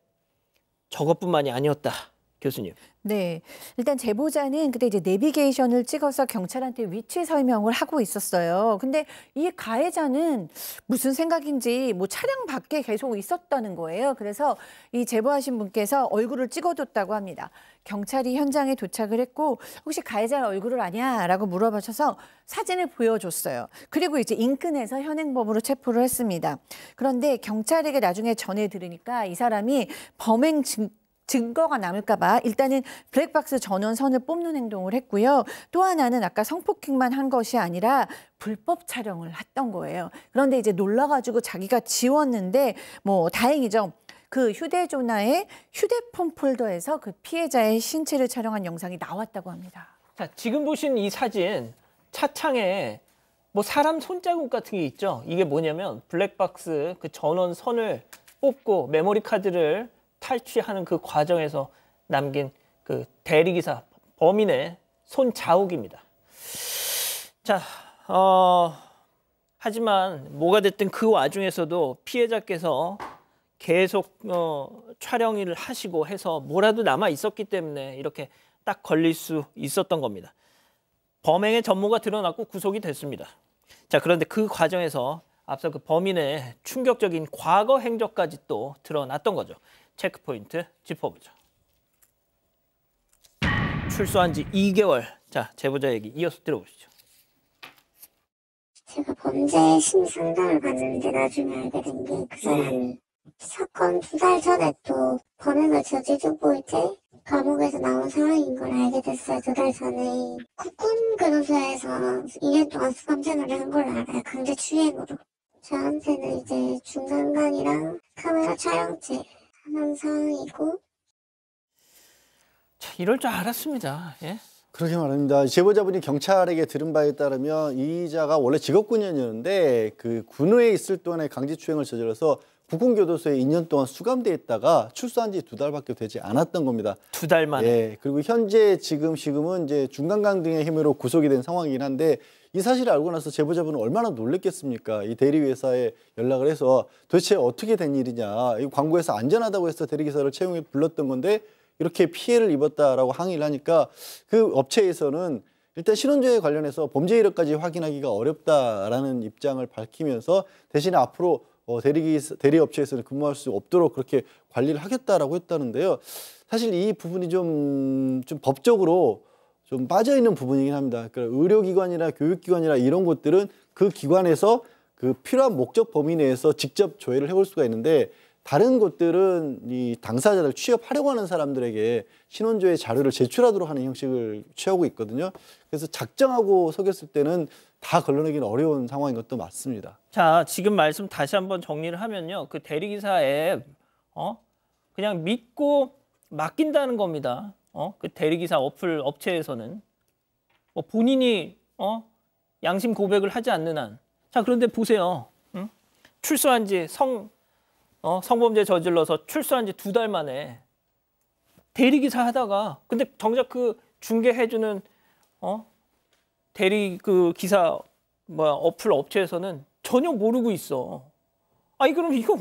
저것뿐만이 아니었다. 교수님. 네, 일단 제보자는 그때 이제 내비게이션을 찍어서 경찰한테 위치 설명을 하고 있었어요. 근데 이 가해자는 무슨 생각인지 뭐 차량 밖에 계속 있었다는 거예요. 그래서 이 제보하신 분께서 얼굴을 찍어뒀다고 합니다. 경찰이 현장에 도착을 했고 혹시 가해자의 얼굴을 아냐라고 물어봐셔서 사진을 보여줬어요. 그리고 이제 인근에서 현행범으로 체포를 했습니다. 그런데 경찰에게 나중에 전해 들으니까 이 사람이 범행 증거가 남을까 봐 일단은 블랙박스 전원선을 뽑는 행동을 했고요. 또 하나는 아까 성폭행만 한 것이 아니라 불법 촬영을 했던 거예요. 그런데 이제 놀라가지고 자기가 지웠는데 뭐 다행이죠. 그 휴대전화의 휴대폰 폴더에서 그 피해자의 신체를 촬영한 영상이 나왔다고 합니다. 자, 지금 보신 이 사진 차창에 뭐 사람 손자국 같은 게 있죠. 이게 뭐냐면 블랙박스 그 전원선을 뽑고 메모리 카드를 탈취하는 그 과정에서 남긴 그 대리기사 범인의 손 자국입니다. 자, 하지만 뭐가 됐든 그 와중에서도 피해자께서 계속 촬영을 하시고 해서 뭐라도 남아 있었기 때문에 이렇게 딱 걸릴 수 있었던 겁니다. 범행의 전모가 드러났고 구속이 됐습니다. 자, 그런데 그 과정에서 앞서 그 범인의 충격적인 과거 행적까지 또 드러났던 거죠. 체크포인트 짚어보죠. 출소한 지 2개월. 자, 제보자 얘기 이어서 들어보시죠. 제가 범죄 심리 상담을 받는데 나중에 알게 된 게 그 사람 사건 2달 전에 또 범행을 저지르고 이제 감옥에서 나온 상황인 걸 알게 됐어요. 2달 전에 국군교도소에서 2년 동안 수감생활을 한 걸로 알아요. 강제추행으로. 저한테는 이제 중간간이랑 카메라 촬영죄 하는 상황이고. 자, 이럴 줄 알았습니다. 예? 그러게 말입니다. 제보자분이 경찰에게 들은 바에 따르면 이자가 원래 직업군인이었는데 그 군에 있을 동안에 강제추행을 저질러서 국군교도소에 2년 동안 수감돼 있다가 출소한 지 2달밖에 되지 않았던 겁니다. 2달 만에. 예, 그리고 현재 지금은 이제 중간간 등의 혐의로 구속이 된 상황이긴 한데 이 사실을 알고 나서 제보자분은 얼마나 놀랬겠습니까? 이 대리회사에 연락을 해서 도대체 어떻게 된 일이냐? 이 광고에서 안전하다고 해서 대리기사를 채용해 불렀던 건데 이렇게 피해를 입었다라고 항의를 하니까 그 업체에서는 일단 신원조회 관련해서 범죄 이력까지 확인하기가 어렵다라는 입장을 밝히면서 대신에 앞으로 대리업체에서는 근무할 수 없도록 그렇게 관리를 하겠다라고 했다는데요. 사실 이 부분이 좀 법적으로 좀 빠져 있는 부분이긴 합니다. 그러니까 의료기관이나 교육기관이나 이런 곳들은 그 기관에서 그 필요한 목적 범위 내에서 직접 조회를 해볼 수가 있는데 다른 곳들은 이 당사자들 취업하려고 하는 사람들에게 신원조회 자료를 제출하도록 하는 형식을 취하고 있거든요. 그래서 작정하고 속였을 때는 다 걸러내기는 어려운 상황인 것도 맞습니다. 자, 지금 말씀 다시 한번 정리를 하면요. 그 대리기사 앱, 그냥 믿고 맡긴다는 겁니다. 그 대리기사 업체에서는. 뭐 본인이, 양심 고백을 하지 않는 한. 자, 그런데 보세요. 출소한 지 성범죄 저질러서 출소한 지 2달 만에 대리기사 하다가 근데 정작 그 중개해주는 대리 그 기사 어플 업체에서는 전혀 모르고 있어. 아니 그럼 이거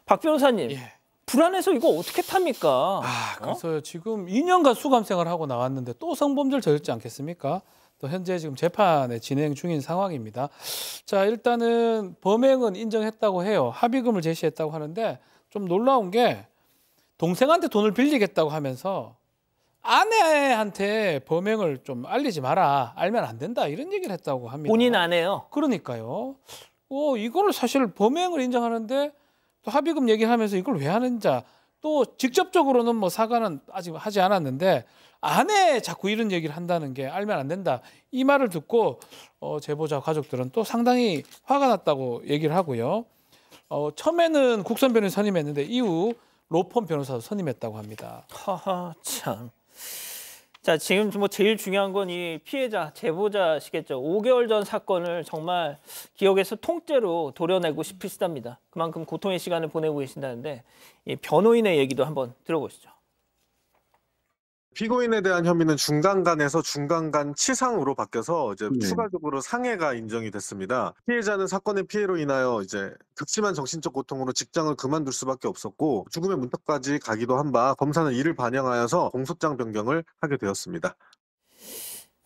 박 변호사님 예. 불안해서 이거 어떻게 탑니까? 그래서 지금 2년간 수감 생활을 하고 나왔는데 또 성범죄를 저질지 않겠습니까? 또 현재 지금 재판에 진행 중인 상황입니다. 자, 일단은 범행은 인정했다고 해요. 합의금을 제시했다고 하는데 좀 놀라운 게 동생한테 돈을 빌리겠다고 하면서 아내한테 범행을 좀 알리지 마라. 알면 안 된다. 이런 얘기를 했다고 합니다. 본인 아내요? 그러니까요. 이거를 사실 범행을 인정하는데 또 합의금 얘기하면서 이걸 왜 하는지 또 직접적으로는 뭐 사과는 아직 하지 않았는데 아내 자꾸 이런 얘기를 한다는 게 알면 안 된다. 이 말을 듣고 제보자 가족들은 또 상당히 화가 났다고 얘기를 하고요. 처음에는 국선 변호사 선임했는데 이후 로펌 변호사도 선임했다고 합니다. 하하 참. 자, 지금 뭐 제일 중요한 건 이 피해자, 제보자시겠죠. 5개월 전 사건을 정말 기억에서 통째로 도려내고 싶으시답니다. 그만큼 고통의 시간을 보내고 계신다는데 이 변호인의 얘기도 한번 들어보시죠. 피고인에 대한 혐의는 중간간에서 중간간 치상으로 바뀌어서 이제 추가적으로 상해가 인정이 됐습니다. 피해자는 사건의 피해로 인하여 이제 극심한 정신적 고통으로 직장을 그만둘 수밖에 없었고 죽음의 문턱까지 가기도 한 바 검사는 이를 반영하여서 공소장 변경을 하게 되었습니다.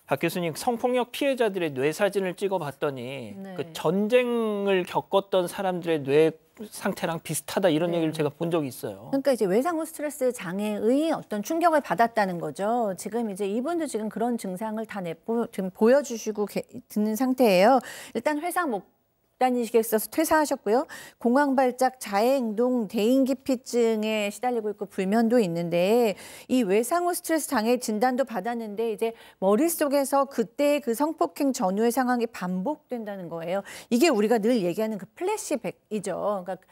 박 교수님, 성폭력 피해자들의 뇌 사진을 찍어봤더니 네. 그 전쟁을 겪었던 사람들의 뇌 상태랑 비슷하다 이런 네. 얘기를 제가 본 적이 있어요. 그러니까 이제 외상후 스트레스 장애의 어떤 충격을 받았다는 거죠. 지금 이제 이분도 지금 그런 증상을 다 지금 보여주시고 듣는 상태예요. 일단 회사 못 다니시겠어서 퇴사하셨고요. 공황발작, 자해행동, 대인기피증에 시달리고 있고 불면도 있는데 이 외상후 스트레스 장애 진단도 받았는데 이제 머릿속에서 그때 그 성폭행 전후의 상황이 반복된다는 거예요. 이게 우리가 늘 얘기하는 그 플래시백이죠. 그러니까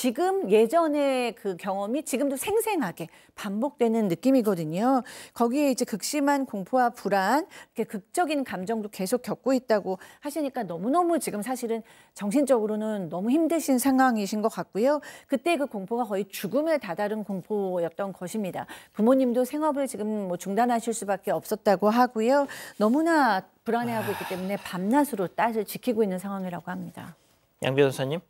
지금 예전의 그 경험이 지금도 생생하게 반복되는 느낌이거든요. 거기에 이제 극심한 공포와 불안, 이렇게 극적인 감정도 계속 겪고 있다고 하시니까 너무너무 지금 사실은 정신적으로는 너무 힘드신 상황이신 것 같고요. 그때 그 공포가 거의 죽음에 다다른 공포였던 것입니다. 부모님도 생업을 지금 뭐 중단하실 수밖에 없었다고 하고요. 너무나 불안해하고 있기 때문에 밤낮으로 딸을 지키고 있는 상황이라고 합니다. 양 변호사님?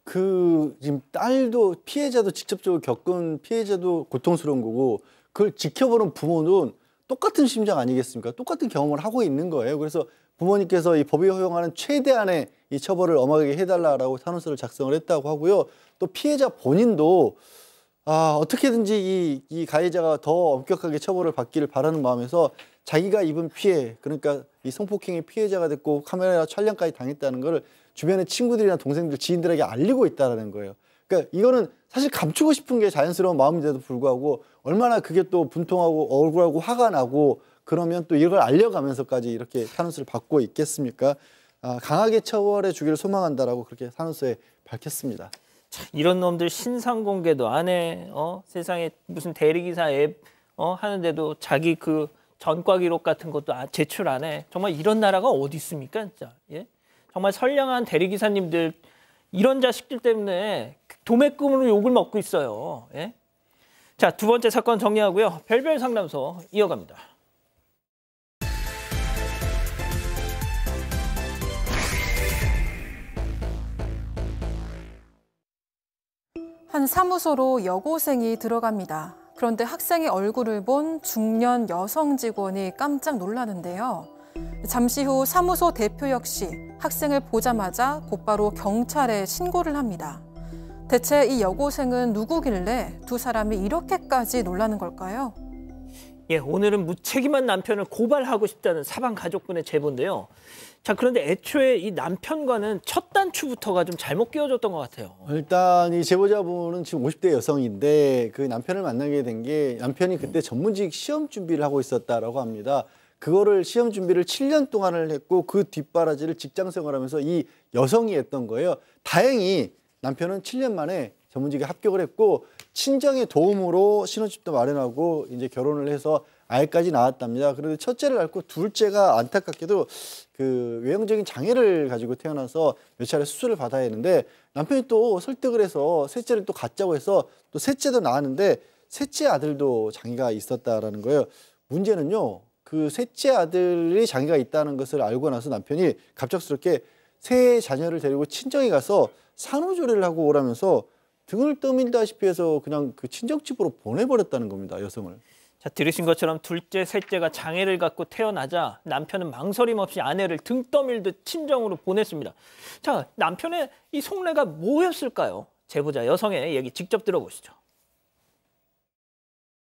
지금 딸도 피해자도 직접적으로 겪은 피해자도 고통스러운 거고 그걸 지켜보는 부모는 똑같은 심정 아니겠습니까? 똑같은 경험을 하고 있는 거예요. 그래서 부모님께서 이 법이 허용하는 최대한의 이 처벌을 엄하게 해달라고 탄원서를 작성을 했다고 하고요. 또 피해자 본인도 어떻게든지 이 가해자가 더 엄격하게 처벌을 받기를 바라는 마음에서 자기가 입은 피해, 그러니까 이 성폭행의 피해자가 됐고 카메라 촬영까지 당했다는 걸 주변의 친구들이나 동생들, 지인들에게 알리고 있다는 거예요. 그러니까 이거는 사실 감추고 싶은 게 자연스러운 마음인데도 불구하고 얼마나 그게 또 분통하고 억울하고 화가 나고 그러면 또 이걸 알려가면서까지 이렇게 탄원서를 받고 있겠습니까? 강하게 처벌해 주기를 소망한다라고 그렇게 탄원서에 밝혔습니다. 참, 이런 놈들 신상 공개도 안 해. 세상에 무슨 대리기사 앱 하는데도 자기 그 전과 기록 같은 것도 제출 안 해. 정말 이런 나라가 어디 있습니까, 진짜? 예? 정말 선량한 대리기사님들 이런 자식들 때문에 도매금으로 욕을 먹고 있어요. 예? 자, 두 번째 사건 정리하고요. 별별 상담소 이어갑니다. 한 사무소로 여고생이 들어갑니다. 그런데 학생의 얼굴을 본 중년 여성 직원이 깜짝 놀라는데요. 잠시 후 사무소 대표 역시 학생을 보자마자 곧바로 경찰에 신고를 합니다. 대체 이 여고생은 누구길래 두 사람이 이렇게까지 놀라는 걸까요? 예, 오늘은 무책임한 남편을 고발하고 싶다는 사방 가족분의 제보인데요. 자, 그런데 애초에 이 남편과는 첫 단추부터가 좀 잘못 끼워졌던 것 같아요. 일단 이 제보자분은 지금 50대 여성인데 그 남편을 만나게 된 게 남편이 그때 전문직 시험 준비를 하고 있었다라고 합니다. 그거를 시험 준비를 7년 동안을 했고 그 뒷바라지를 직장 생활하면서 이 여성이 했던 거예요. 다행히 남편은 7년 만에 전문직에 합격을 했고 친정의 도움으로 신혼집도 마련하고 이제 결혼을 해서 아이까지 낳았답니다. 그런데 첫째를 낳고 둘째가 안타깝게도 그 외형적인 장애를 가지고 태어나서 몇 차례 수술을 받아야 했는데 남편이 또 설득을 해서 셋째를 또 갖자고 해서 또 셋째도 낳았는데 셋째 아들도 장애가 있었다라는 거예요. 문제는요. 그 셋째 아들이 장애가 있다는 것을 알고 나서 남편이 갑작스럽게 세 자녀를 데리고 친정에 가서 산후조리를 하고 오라면서 등을 떠밀다시피 해서 그냥 그 친정집으로 보내버렸다는 겁니다. 여성을. 자, 들으신 것처럼 둘째, 셋째가 장애를 갖고 태어나자 남편은 망설임 없이 아내를 등 떠밀듯 친정으로 보냈습니다. 자, 남편의 이 속내가 뭐였을까요? 제보자 여성의 얘기 직접 들어보시죠.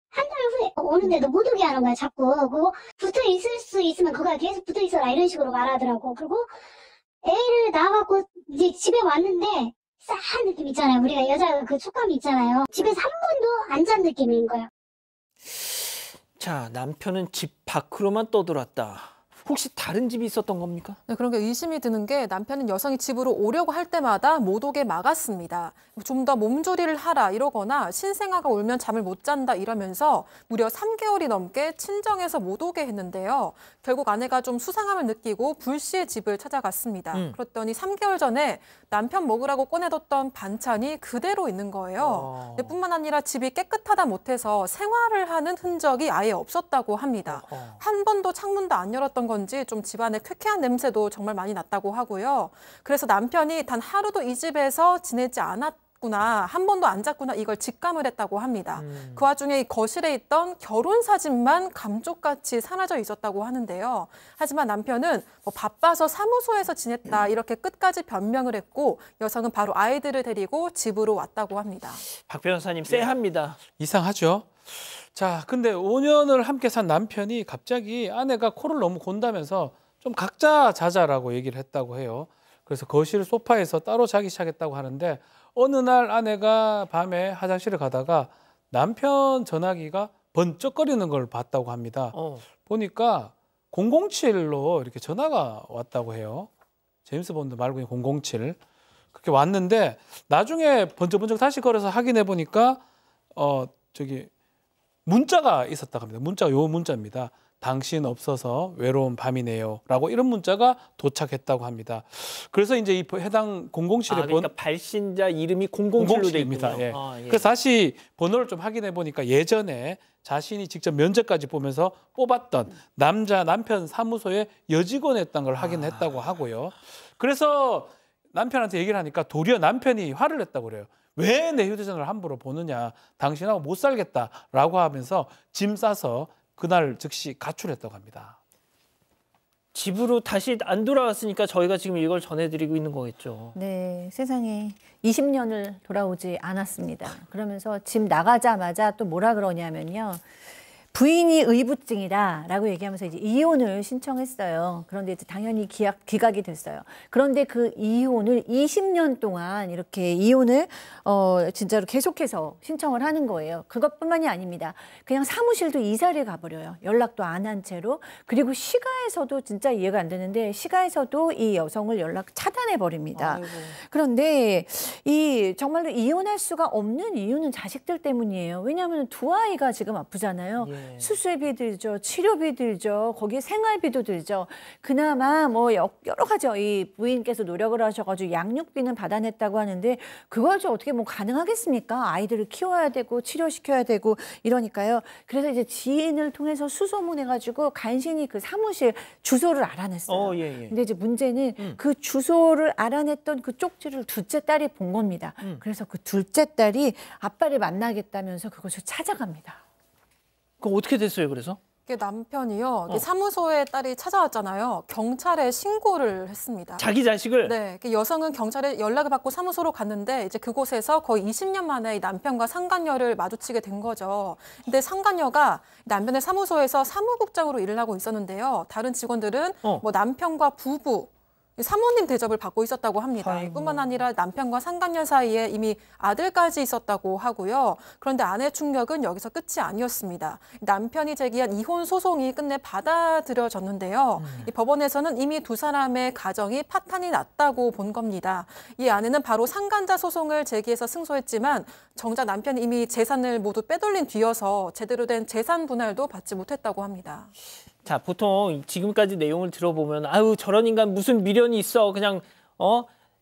한 달 후에 오는데도 못 오게 하는 거야, 자꾸. 그거 붙어 있을 수 있으면 거기가 계속 붙어 있어라 이런 식으로 말하더라고. 그리고 애를 낳아갖고 이제 집에 왔는데 싸한 느낌 있잖아요. 우리가 여자 그 촉감이 있잖아요. 집에서 한 번도 안 잔 느낌인 거예요. 자, 남편은 집 밖으로만 떠돌았다. 혹시 다른 집이 있었던 겁니까? 네, 그런 게 의심이 드는 게 남편은 여성이 집으로 오려고 할 때마다 못 오게 막았습니다. 좀 더 몸조리를 하라 이러거나 신생아가 울면 잠을 못 잔다 이러면서 무려 3개월이 넘게 친정에서 못 오게 했는데요. 결국 아내가 좀 수상함을 느끼고 불시에 집을 찾아갔습니다. 그랬더니 3개월 전에 남편 먹으라고 꺼내뒀던 반찬이 그대로 있는 거예요. 뿐만 아니라 집이 깨끗하다 못해서 생활을 하는 흔적이 아예 없었다고 합니다. 한 번도 창문도 안 열었던 건지 좀 집안에 쾌쾌한 냄새도 정말 많이 났다고 하고요. 그래서 남편이 단 하루도 이 집에서 지내지 않았구나, 한 번도 안 잤구나 이걸 직감을 했다고 합니다. 그 와중에 이 거실에 있던 결혼 사진만 감쪽같이 사라져 있었다고 하는데요. 하지만 남편은 뭐 바빠서 사무소에서 지냈다 이렇게 끝까지 변명을 했고 여성은 바로 아이들을 데리고 집으로 왔다고 합니다. 박 변호사님 쎄합니다. 이상하죠? 자, 근데 5년을 함께 산 남편이 갑자기 아내가 코를 너무 곤다면서 좀 각자 자자라고 얘기를 했다고 해요. 그래서 거실 소파에서 따로 자기 시작했다고 하는데 어느 날 아내가 밤에 화장실을 가다가 남편 전화기가 번쩍거리는 걸 봤다고 합니다. 보니까 007로 이렇게 전화가 왔다고 해요. 제임스 본드 말고 007. 그렇게 왔는데 나중에 번쩍번쩍 다시 걸어서 확인해 보니까 문자가 있었다고 합니다. 문자가 요 문자입니다. 당신 없어서 외로운 밤이네요. 라고 이런 문자가 도착했다고 합니다. 그래서 이제 이 해당 007의 그러니까 발신자 이름이 007로 되어 있군요. 예. 그래서 다시 번호를 좀 확인해 보니까 예전에 자신이 직접 면접까지 보면서 뽑았던 남편 사무소의 여직원이었던 걸 확인했다고 하고요. 그래서 남편한테 얘기를 하니까 도리어 남편이 화를 냈다고 그래요. 왜 내 휴대전화를 함부로 보느냐. 당신하고 못 살겠다라고 하면서 짐 싸서 그날 즉시 가출했다고 합니다. 집으로 다시 안 돌아왔으니까 저희가 지금 이걸 전해드리고 있는 거겠죠. 네, 세상에 20년을 돌아오지 않았습니다. 그러면서 집 나가자마자 또 뭐라 그러냐면요. 부인이 의부증이다라고 얘기하면서 이제 이혼을 신청했어요. 그런데 이제 당연히 기각이 됐어요. 그런데 그 이혼을 20년 동안 이렇게 이혼을 진짜로 계속해서 신청을 하는 거예요. 그것뿐만이 아닙니다. 그냥 사무실도 이사를 가버려요. 연락도 안 한 채로. 그리고 시가에서도 진짜 이해가 안 되는데 시가에서도 이 여성을 연락 차단해 버립니다. 그런데 이 정말로 이혼할 수가 없는 이유는 자식들 때문이에요. 왜냐하면 두 아이가 지금 아프잖아요. 예. 수술비 들죠, 치료비 들죠, 거기에 생활비도 들죠. 그나마 뭐 여러 가지 이 부인께서 노력을 하셔가지고 양육비는 받아냈다고 하는데 그걸 좀 어떻게 뭐 가능하겠습니까? 아이들을 키워야 되고 치료시켜야 되고 이러니까요. 그래서 이제 지인을 통해서 수소문해가지고 간신히 그 사무실 주소를 알아냈어요. 근데 이제 문제는 그 주소를 알아냈던 그 쪽지를 둘째 딸이 본 겁니다. 그래서 그 둘째 딸이 아빠를 만나겠다면서 그것을 찾아갑니다. 그럼 어떻게 됐어요, 그래서? 남편이요. 사무소에 딸이 찾아왔잖아요. 경찰에 신고를 했습니다. 자기 자식을? 네. 여성은 경찰에 연락을 받고 사무소로 갔는데 이제 그곳에서 거의 20년 만에 이 남편과 상간녀를 마주치게 된 거죠. 근데 상간녀가 남편의 사무소에서 사무국장으로 일을 하고 있었는데요. 다른 직원들은 뭐 남편과 부부, 사모님 대접을 받고 있었다고 합니다. 아이고. 뿐만 아니라 남편과 상간녀 사이에 이미 아들까지 있었다고 하고요. 그런데 아내 충격은 여기서 끝이 아니었습니다. 남편이 제기한 이혼 소송이 끝내 받아들여졌는데요. 이 법원에서는 이미 두 사람의 가정이 파탄이 났다고 본 겁니다. 이 아내는 바로 상간자 소송을 제기해서 승소했지만 정작 남편이 이미 재산을 모두 빼돌린 뒤여서 제대로 된 재산 분할도 받지 못했다고 합니다. 자, 보통 지금까지 내용을 들어보면 아유 저런 인간 무슨 미련이 있어 그냥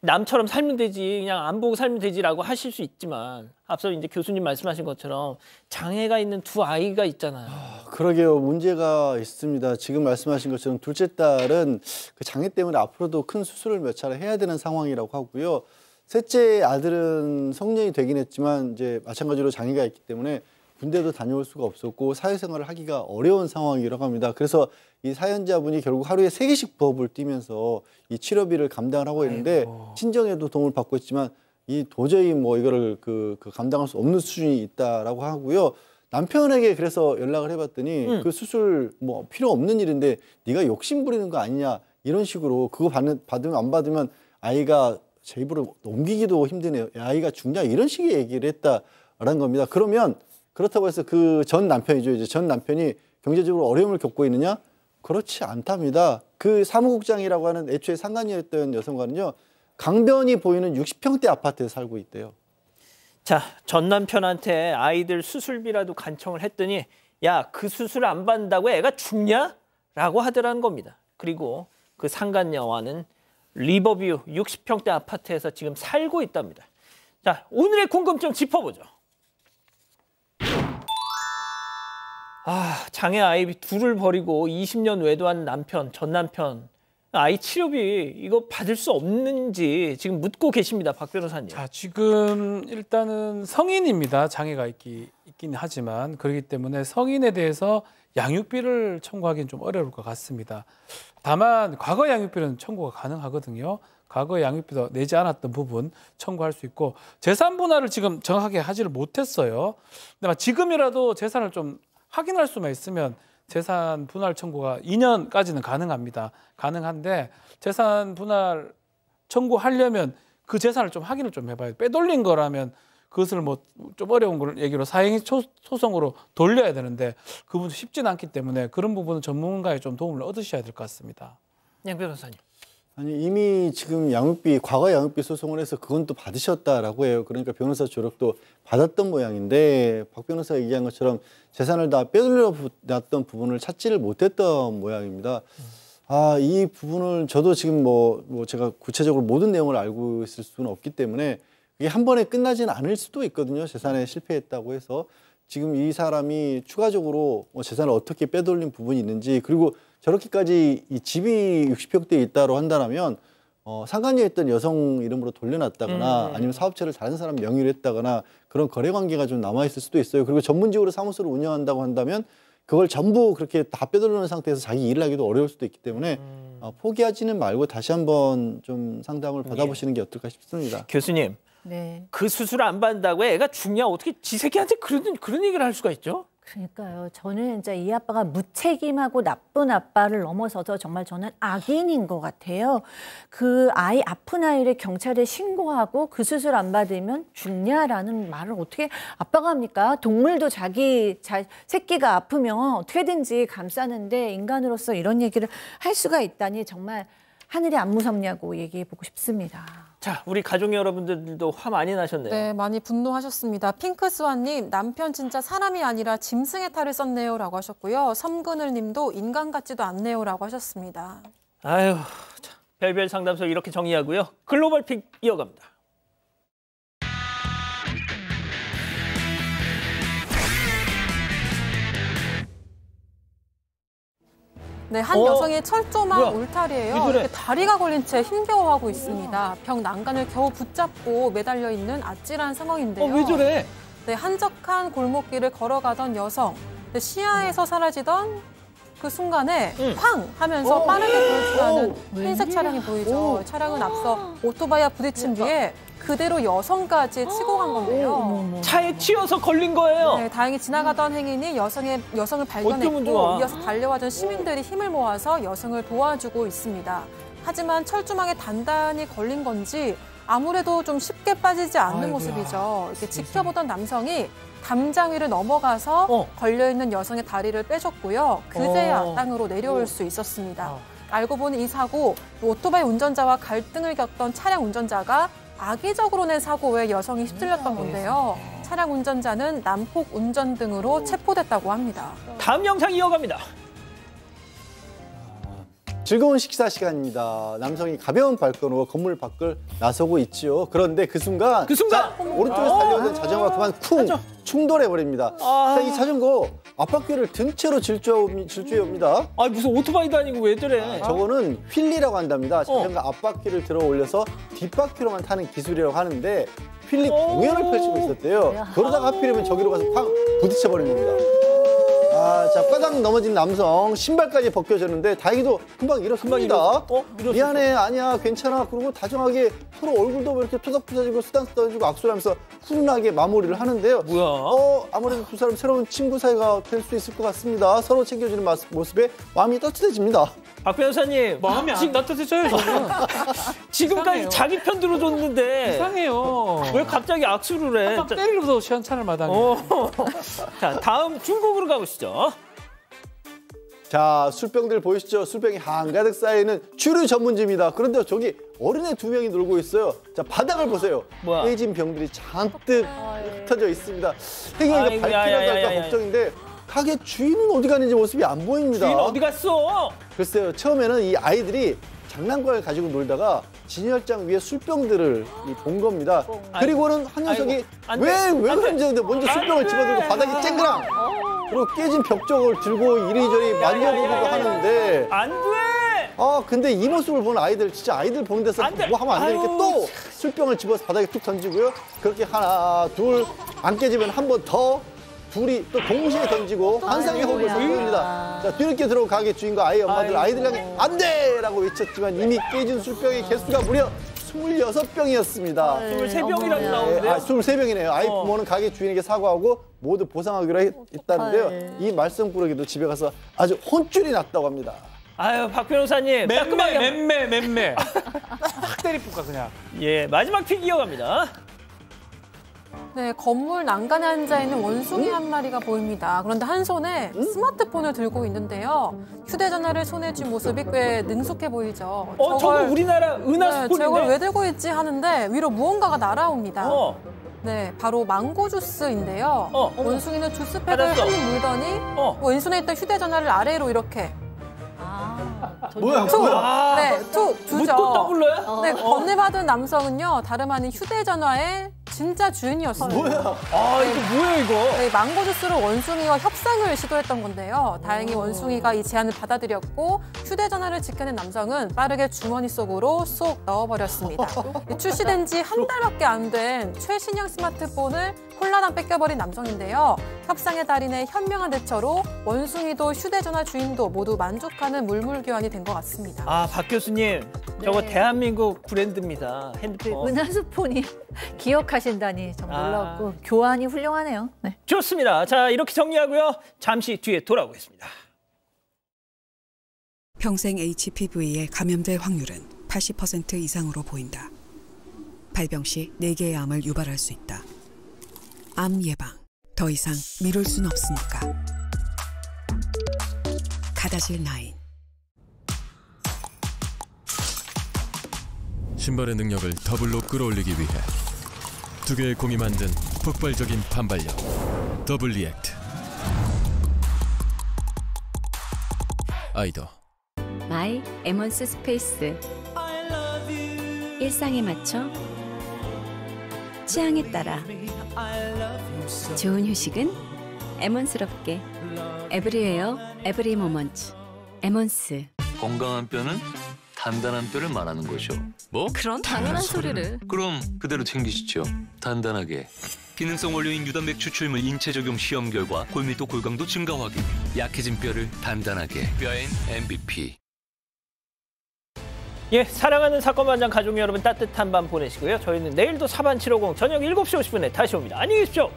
남처럼 살면 되지 그냥 안 보고 살면 되지라고 하실 수 있지만 앞서 이제 교수님 말씀하신 것처럼 장애가 있는 두 아이가 있잖아요. 그러게요. 문제가 있습니다. 지금 말씀하신 것처럼 둘째 딸은 그 장애 때문에 앞으로도 큰 수술을 몇 차례 해야 되는 상황이라고 하고요. 셋째 아들은 성년이 되긴 했지만 이제 마찬가지로 장애가 있기 때문에 군대도 다녀올 수가 없었고 사회생활을 하기가 어려운 상황이라고 합니다. 그래서 이 사연자분이 결국 하루에 3개씩 부업을 뛰면서 이 치료비를 감당을 하고 있는데 친정에도 도움을 받고 있지만 이 도저히 뭐 이거를 그 감당할 수 없는 수준이 있다라고 하고요. 남편에게 그래서 연락을 해봤더니 그 수술 뭐 필요 없는 일인데 네가 욕심 부리는 거 아니냐 이런 식으로 그거 받으면 안 받으면 아이가 제 입으로 옮기기도 힘드네요. 아이가 죽냐 이런 식의 얘기를 했다라는 겁니다. 그러면 그렇다고 해서 그 전 남편이죠. 이제 전 남편이 경제적으로 어려움을 겪고 있느냐? 그렇지 않답니다. 그 사무국장이라고 하는 애초에 상간녀였던 여성과는요. 강변이 보이는 60평대 아파트에 살고 있대요. 자, 전 남편한테 아이들 수술비라도 간청을 했더니 야, 그 수술 안 받는다고 애가 죽냐? 라고 하더라는 겁니다. 그리고 그 상간녀와는 리버뷰 60평대 아파트에서 지금 살고 있답니다. 자, 오늘의 궁금증 짚어보죠. 장애 아이 둘을 버리고 20년 외도한 남편, 전 남편, 아이 치료비 이거 받을 수 없는지 지금 묻고 계십니다. 박 변호사님. 자, 지금 일단은 성인입니다. 장애가 있긴 하지만 그렇기 때문에 성인에 대해서 양육비를 청구하기는 좀 어려울 것 같습니다. 다만 과거 양육비는 청구가 가능하거든요. 과거 양육비도 내지 않았던 부분 청구할 수 있고 재산 분할을 지금 정확하게 하지를 못했어요. 근데 지금이라도 재산을 좀 확인할 수만 있으면 재산 분할 청구가 2년까지는 가능합니다. 가능한데 재산 분할 청구하려면 그 재산을 좀 확인을 좀 해봐야 돼요. 빼돌린 거라면 그것을 뭐 좀 어려운 걸 얘기로 사행위 소송으로 돌려야 되는데 그 부분도 쉽지는 않기 때문에 그런 부분은 전문가의 좀 도움을 얻으셔야 될 것 같습니다. 양 변호사님. 아니 이미 지금 과거 양육비 소송을 해서 그건 또 받으셨다라고 해요. 그러니까 변호사 조력도 받았던 모양인데 박 변호사가 얘기한 것처럼 재산을 다 빼돌려놨던 부분을 찾지를 못했던 모양입니다. 이 부분을 저도 지금 뭐 제가 구체적으로 모든 내용을 알고 있을 수는 없기 때문에 이게 한 번에 끝나지는 않을 수도 있거든요. 재산에 실패했다고 해서 지금 이 사람이 추가적으로 재산을 어떻게 빼돌린 부분이 있는지 그리고 저렇게까지 이 집이 60평대에 있다고 한다면 상간녀에 있던 여성 이름으로 돌려놨다거나 아니면 사업체를 다른 사람 명의로 했다거나 그런 거래 관계가 좀 남아있을 수도 있어요. 그리고 전문직으로 사무소를 운영한다고 한다면 그걸 전부 그렇게 다 빼돌리는 상태에서 자기 일을 하기도 어려울 수도 있기 때문에 포기하지는 말고 다시 한번 좀 상담을 받아보시는 게 어떨까 싶습니다. 교수님, 네. 그 수술 안 받는다고 애가 죽냐? 어떻게 지 새끼한테 그런 얘기를 할 수가 있죠? 그러니까요. 저는 진짜 이 아빠가 무책임하고 나쁜 아빠를 넘어서서 정말 저는 악인인 것 같아요. 그 아픈 아이를 경찰에 신고하고 그 수술 안 받으면 죽냐라는 말을 어떻게 아빠가 합니까? 동물도 자기 새끼가 아프면 어떻게든지 감싸는데 인간으로서 이런 얘기를 할 수가 있다니 정말 하늘이 안 무섭냐고 얘기해보고 싶습니다. 자, 우리 가족 여러분들도 화 많이 나셨네요. 네, 많이 분노하셨습니다. 핑크스완님, 남편 진짜 사람이 아니라 짐승의 탈을 썼네요 라고 하셨고요. 섬그늘님도 인간 같지도 않네요 라고 하셨습니다. 아유, 자, 별별 상담소 이렇게 정리하고요. 글로벌 픽 이어갑니다. 네, 한 여성이 철조망 울타리예요. 이렇게 다리가 걸린 채 힘겨워하고 있습니다. 벽 난간을 겨우 붙잡고 매달려 있는 아찔한 상황인데요. 왜 저래? 네, 한적한 골목길을 걸어가던 여성. 시야에서 사라지던 그 순간에 팡 하면서 빠르게 돌진하는 흰색 차량이 보이죠. 차량은 앞서 오토바이와 부딪힌 뒤에 그대로 여성까지 치고 간 건데요. 차에 치여서 걸린 거예요. 네, 다행히 지나가던 행인이 여성을 발견했고 이어서 달려와준 시민들이 힘을 모아서 여성을 도와주고 있습니다. 하지만 철조망에 단단히 걸린 건지 아무래도 좀 쉽게 빠지지 않는 모습이죠. 이렇게 지켜보던 남성이 담장 위를 넘어가서 걸려있는 여성의 다리를 빼줬고요. 그제야 땅으로 내려올 수 있었습니다. 알고 보니 이 사고 오토바이 운전자와 갈등을 겪던 차량 운전자가 악의적으로 낸 사고에 여성이 휩쓸렸던 건데요. 차량 운전자는 난폭 운전 등으로 체포됐다고 합니다. 다음 영상 이어갑니다. 즐거운 식사 시간입니다. 남성이 가벼운 발걸음으로 건물 밖을 나서고 있지요. 그런데 그 순간 오른쪽에서 달려오던 자전거가 그만 쿵 충돌해버립니다. 이 자전거 앞바퀴를 든 채로 질주해옵니다. 무슨 오토바이도 아니고 왜 저래? 저거는 휠리라고 한답니다. 자전거 앞바퀴를 들어 올려서 뒷바퀴로만 타는 기술이라고 하는데 휠리 공연을 펼치고 있었대요. 그러다가 하필이면 저기로 가서 팡 부딪혀버린 겁니다. 자, 바닥 넘어진 남성 신발까지 벗겨졌는데 다행히도 금방 일어섭니다. 미안해, 아니야, 괜찮아. 그리고 다정하게 서로 얼굴도 이렇게 토닥토닥이고 쓰담쓰담해주고 악수를 하면서 훈훈하게 마무리를 하는데요. 아무래도 두 사람 새로운 친구 사이가 될 수 있을 것 같습니다. 서로 챙겨주는 모습에 마음이 따뜻해집니다. 박 변호사님, 마음이 안 따뜻해져요, 저는. 지금까지 이상해요. 자기 편 들어줬는데 이상해요. 왜 갑자기 악수를 해? 한방 때리려고 시원찮을 마당에. 자, 다음 중국으로 가보시죠. 자, 술병들 보이시죠? 술병이 한가득 쌓여있는 주류 전문지입니다. 그런데 저기 어린애 2명이 놀고 있어요. 자, 바닥을 보세요. 깨진 병들이 잔뜩 흩어져 있습니다. 행여이가 발길하다 할까 걱정인데 가게 주인은 어디 가는지 모습이 안 보입니다. 주인 어디 갔어? 글쎄요, 처음에는 이 아이들이 장난감을 가지고 놀다가 진열장 위에 술병들을 본 겁니다. 그리고는 한 녀석이 왜 그런지 먼저 술병을 집어들고 바닥에 쨍그랑 그리고 깨진 벽 쪽을 들고 이리저리 만져보기도 하는데 안 돼! 근데 이 모습을 보는 아이들, 진짜 아이들 보는 데서 뭐 하면 안 되니까 또 술병을 집어서 바닥에 툭 던지고요. 그렇게 하나, 둘, 안 깨지면 한 번 더 둘이 또 동시에 던지고 환상의 호흡을 선보입니다. 자, 뒤늦게 들어온 가게 주인과 아이 엄마들, 아이들 향해 안 돼! 라고 외쳤지만 이미 깨진 술병의 개수가 무려 26병이었습니다. 23병이라고 나오는데요? 23병이네요. 아이 부모는 가게 주인에게 사과하고 모두 보상하기로 했다는데요. 이 말썽꾸러기도 집에 가서 아주 혼쭐이 났다고 합니다. 아유, 박 변호사님. 맴매. 확 때리볼까 그냥. 예, 마지막 픽 이어갑니다. 네, 건물 난간에 앉아 있는 원숭이 한 마리가 보입니다. 그런데 한 손에 스마트폰을 들고 있는데요. 휴대전화를 손에 쥔 모습이 꽤 능숙해 보이죠. 저거 우리나라 은하수폰인데? 저걸 왜 들고 있지 하는데 위로 무언가가 날아옵니다. 네, 바로 망고 주스인데요. 원숭이는 주스팩을 한 입 물더니 왼손에 있던 휴대전화를 아래로 이렇게 뭐야? 네, 두죠. 묻고 불러요? 네, 건네받은 남성은요, 다름 아닌 휴대전화의 진짜 주인이었습니다. 뭐야? 이거 뭐야 이거? 네, 망고 주스로 원숭이와 협상을 시도했던 건데요. 다행히 원숭이가 이 제안을 받아들였고 휴대전화를 지켜낸 남성은 빠르게 주머니 속으로 쏙 넣어버렸습니다. 출시된 지 한 달밖에 안 된 최신형 스마트폰을 홀라당 뺏겨버린 남성인데요. 협상의 달인의 현명한 대처로 원숭이도 휴대전화 주인도 모두 만족하는 물물교환이 된 것 같습니다. 박 교수님, 저거 대한민국 브랜드입니다. 핸드폰. 은하수폰이 기억하신다니 참 놀랍고 교환이 훌륭하네요. 네. 좋습니다. 자, 이렇게 정리하고요. 잠시 뒤에 돌아오겠습니다. 평생 HPV에 감염될 확률은 80% 이상으로 보인다. 발병 시 4개의 암을 유발할 수 있다. 암 예방, 더 이상 미룰 순 없으니까. 가다실 9. 신발의 능력을 더블로 끌어올리기 위해 2개의 공이 만든 폭발적인 반발력, 더블 리액트. 아이더 마이 에먼스 스페이스. 일상에 맞춰 취향에 따라 좋은 휴식은 에먼스럽게. 에브리웨어 에브리 모먼트 에먼스. 건강한 뼈는 단단한 뼈를 말하는 거죠. 뭐? 그런 당연한 소리를. 그럼 그대로 챙기시죠. 단단하게. 기능성 원료인 유단백 추출물 인체 적용 시험 결과 골밀도 골강도 증가 확인. 약해진 뼈를 단단하게. 뼈엔 MVP. 예, 사랑하는 사건반장 가족 여러분 따뜻한 밤 보내시고요. 저희는 내일도 사반 750 저녁 7시 50분에 다시 옵니다. 안녕히 계십시오.